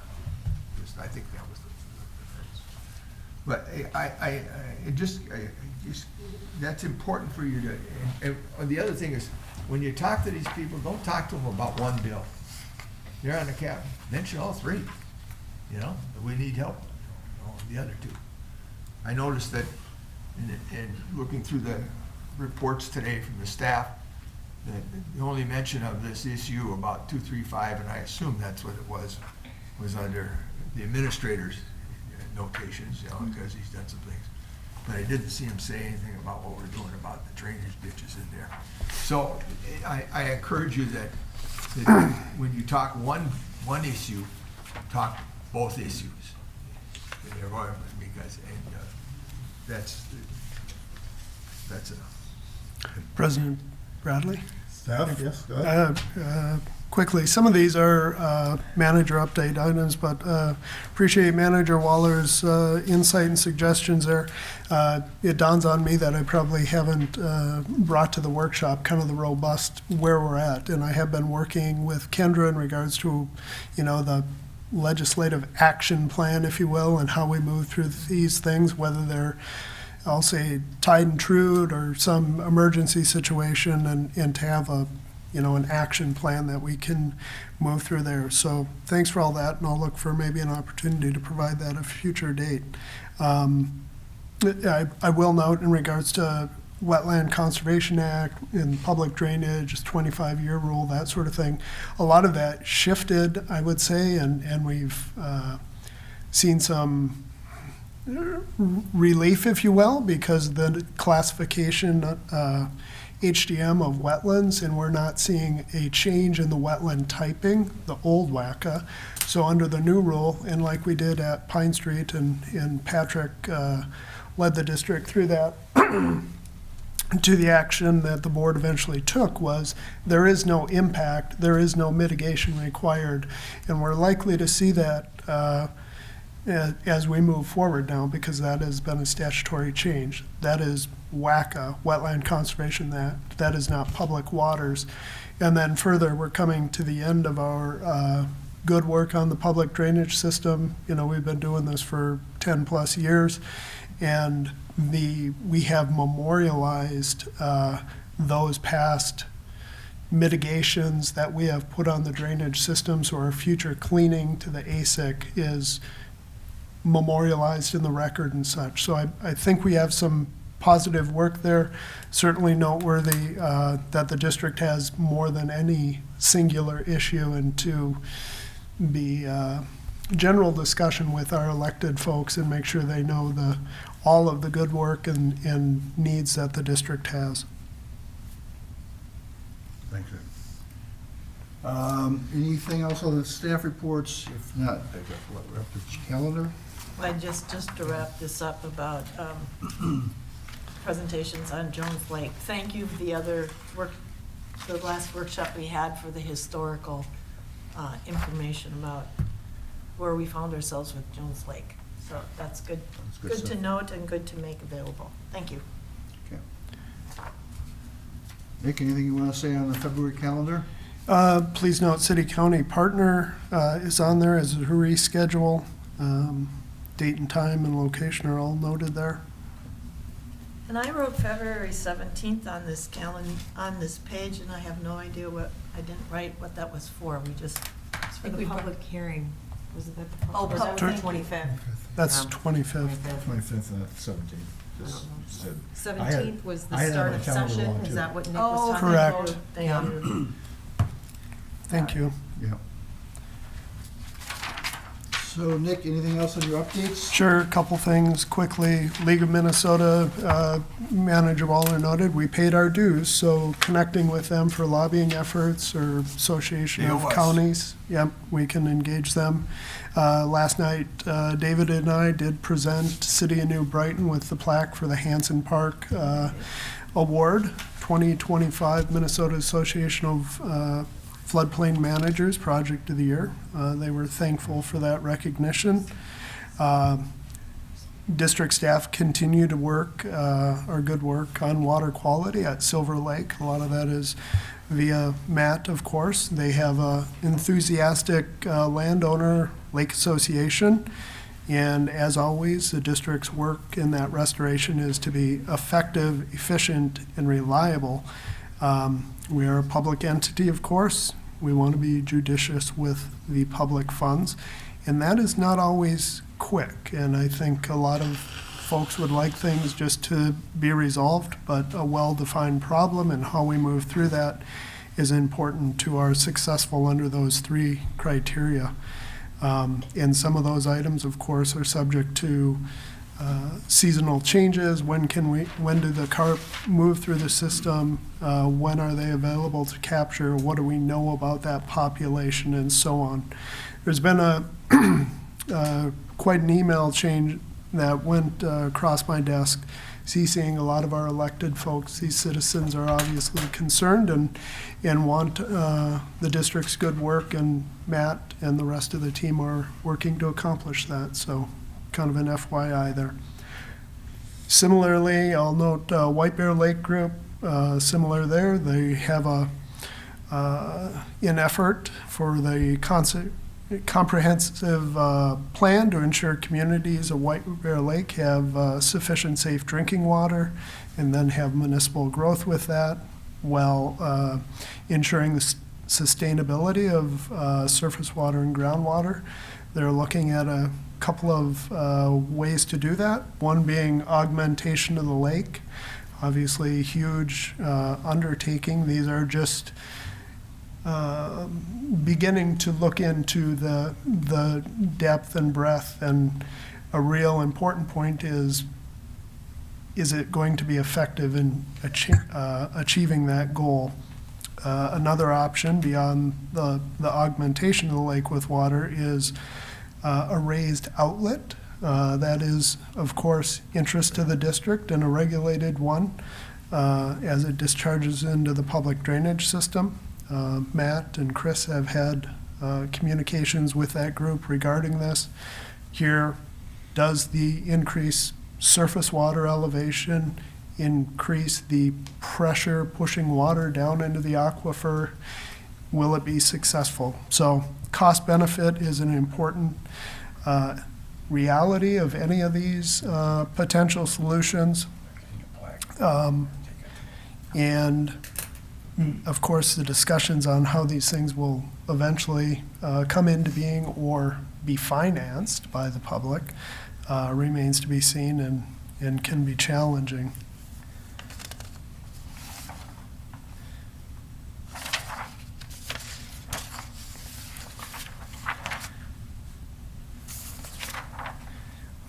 I think that was the but that's important for you to, and the other thing is, when you talk to these people, don't talk to them about one bill. They're on the cap, mention all three, we need help on the other two. I noticed that in looking through the reports today from the staff, that the only mention of this issue about 235, and I assume that's what it was under the administrator's notations, because he's done some things. But I didn't see him say anything about what we're doing about the drainage ditches in there. So I encourage you that when you talk one issue, talk both issues. Because that's enough. President Bradley? Staff, yes, go ahead. Quickly, some of these are manager update items, but appreciate Manager Waller's insight and suggestions there. It dawns on me that I probably haven't brought to the workshop kind of the robust where we're at, and I have been working with Kendra in regards to, the legislative action plan, if you will, and how we move through these things, whether they're, I'll say, tied and true or some emergency situation, and to have an action plan that we can move through there. So thanks for all that, and I'll look for maybe an opportunity to provide that at a future date. I will note in regards to Wetland Conservation Act and public drainage, 25-year rule, that sort of thing, a lot of that shifted, I would say, and we've seen some relief, if you will, because the classification HDM of wetlands, and we're not seeing a change in the wetland typing, the old WACA. So under the new rule, and like we did at Pine Street, and Patrick led the district through that, to the action that the board eventually took was there is no impact, there is no mitigation required, and we're likely to see that as we move forward now, because that has been a statutory change. That is WACA, Wetland Conservation Act. That is not public waters. And then further, we're coming to the end of our good work on the public drainage system. We've been doing this for 10 plus years. And we have memorialized those past mitigations that we have put on the drainage system, so our future cleaning to the ASIC is memorialized in the record and such. So I think we have some positive work there. Certainly noteworthy that the district has more than any singular issue, and to be general discussion with our elected folks and make sure they know all of the good work and needs that the district has. Thank you. Anything else on the staff reports? If not, I guess we're up to the calendar. I just to wrap this up about presentations on Jones Lake. Thank you for the last workshop we had for the historical information about where we found ourselves with Jones Lake. So that's good. That's good Good stuff. to note and good to make available. Thank you. Okay. Nick, anything you want to say on the February calendar? Please note, city-county partner is on there as a reschedule. Date and time and location are all noted there. And I wrote February 17th on this page, and I have no idea I didn't write what that was for. It's for the public hearing. Was it the Oh, or that was the public. 25th? That's Yeah. 25th. 25th and 17th. Just said- I had- 17th was the I had it on start my of calendar session, wrong, is too. that what Nick Oh, was talking correct. about? Thank Yeah. you. Thank you. Yeah. So Nick, anything else on your updates? Sure, a couple things quickly. League of Minnesota, Manager Waller noted, we paid our dues, so connecting with them for lobbying efforts or Association of AOS. Counties, yep, we can engage them. Last night, David and I did present City of New Brighton with the plaque for the Hanson Park Award, 2025 Minnesota Association of Floodplain Managers Project of the Year. They were thankful for that recognition. District staff continue to work, our good work on water quality at Silver Lake. A lot of that is via Matt, of course. They have a enthusiastic landowner lake association. And as always, the district's work in that restoration is to be effective, efficient, and reliable. We are a public entity, of course. We want to be judicious with the public funds, and that is not always quick. And I think a lot of folks would like things just to be resolved, but a well-defined problem and how we move through that is important to our successful under those three criteria. And some of those items, of course, are subject to seasonal changes. When do the carp move through the system? When are they available to capture? What do we know about that population, and so on? There's been quite an email change that went across my desk, CCing a lot of our elected folks. These citizens are obviously concerned and want the district's good work, and Matt and the rest of the team are working to accomplish that. So kind of an FYI there. Similarly, I'll note White Bear Lake Group, similar there. They have an effort for the comprehensive plan to ensure communities of White Bear Lake have sufficient safe drinking water, and then have municipal growth with that, while ensuring the sustainability of surface water and groundwater. They're looking at a couple of ways to do that, one being augmentation of the lake. Obviously a huge undertaking. These are just beginning to look into the depth and breadth, and a real important point is it going to be effective in achieving that goal? Another option beyond the augmentation of the lake with water is a raised outlet. That is, of course, interest to the district, and a regulated one as it discharges into the public drainage system. Matt and Chris have had communications with that group regarding this. Here, does the increased surface water elevation increase the pressure pushing water down into the aquifer? Will it be successful? So cost benefit is an important reality of any of these potential solutions. And of course, the discussions on how these things will eventually come into being or be financed by the public remains to be seen and can be challenging.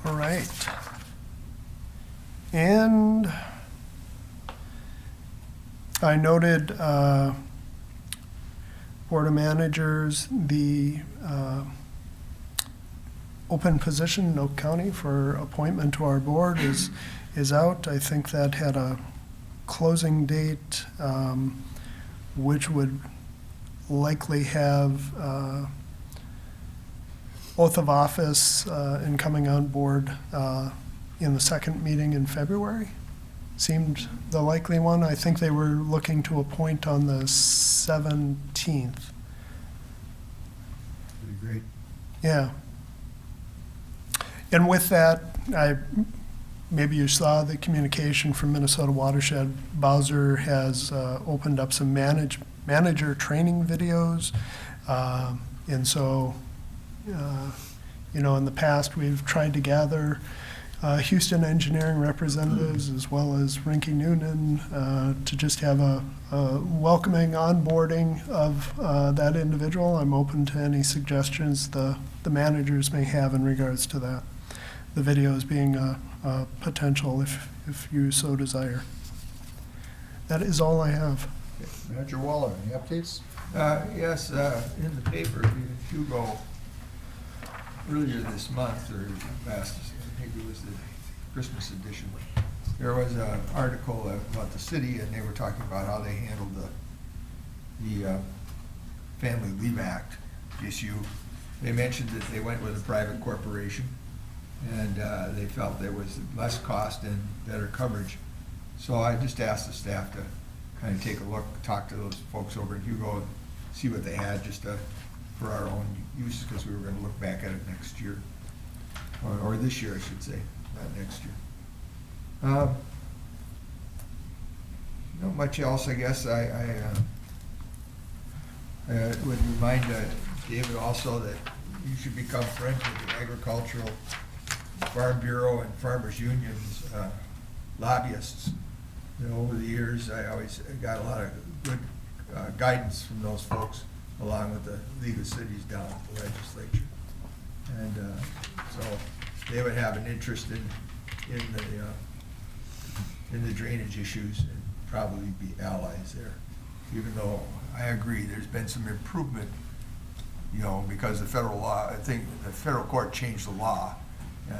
All right. And I noted, Board of Managers, the open position in Oak County for appointment to our board is out. I think that had a closing date, which would likely have oath of office and coming on board in the second meeting in February. Seemed the likely one. I think they were looking to appoint on the 17th. Pretty great. Yeah. And with that, maybe you saw the communication from Minnesota Watershed. Bowser has opened up some manager training videos. And so, in the past, we've tried to gather Houston engineering representatives as well as Rinky Noonan to just have a welcoming onboarding of that individual. I'm open to any suggestions the managers may have in regards to that. The videos being a potential if you so desire. That is all I have. Manager Waller, any updates? Yes, in the paper, Hugo, earlier this month, or last, I think it was the Christmas edition, there was an article about the city, and they were talking about how they handled the Family Leave Act issue. They mentioned that they went with a private corporation, and they felt there was less cost and better coverage. So I just asked the staff to kind of take a look, talk to those folks over in Hugo, and see what they had, just for our own use, because we were going to look back at it next year, or this year, I should say, not next year. Not much else, I guess. I would remind David also that you should become friends with the Agricultural Farm Bureau and Farmers Unions lobbyists. Over the years, I always got a lot of good guidance from those folks, along with the League of Cities down at the legislature. And so they would have an interest in the drainage issues and probably be allies there. Even though I agree, there's been some improvement, because the federal law, I think the federal court changed the law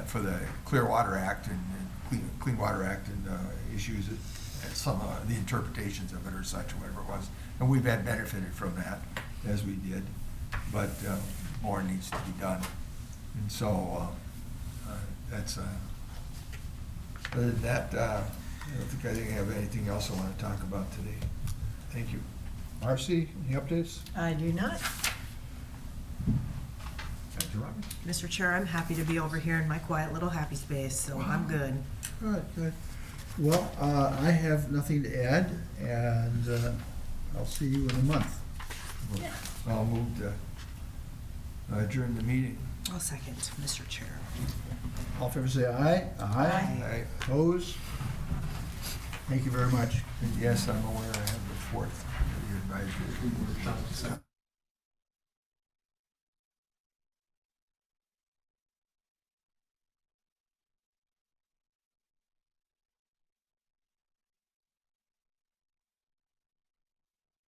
for the Clear Water Act and Clean Water Act and issues, some of the interpretations of it or such, or whatever it was. And we've had benefited from that, as we did, but more needs to be done. And so that's, other than that, I don't think I have anything else I want to talk about today. Thank you. Marcy, any updates? I do not. Manager Roberts? Mr. Chair, I'm happy to be over here in my quiet little happy space, so I'm good. Good, good. Well, I have nothing to add, and I'll see you in a month. Yeah. I'll move to adjourn the meeting. I'll second, Mr. Chair. All in favor say aye. Aye. Opposed? Thank you very much. And yes, I'm aware I have the fourth, the advisory.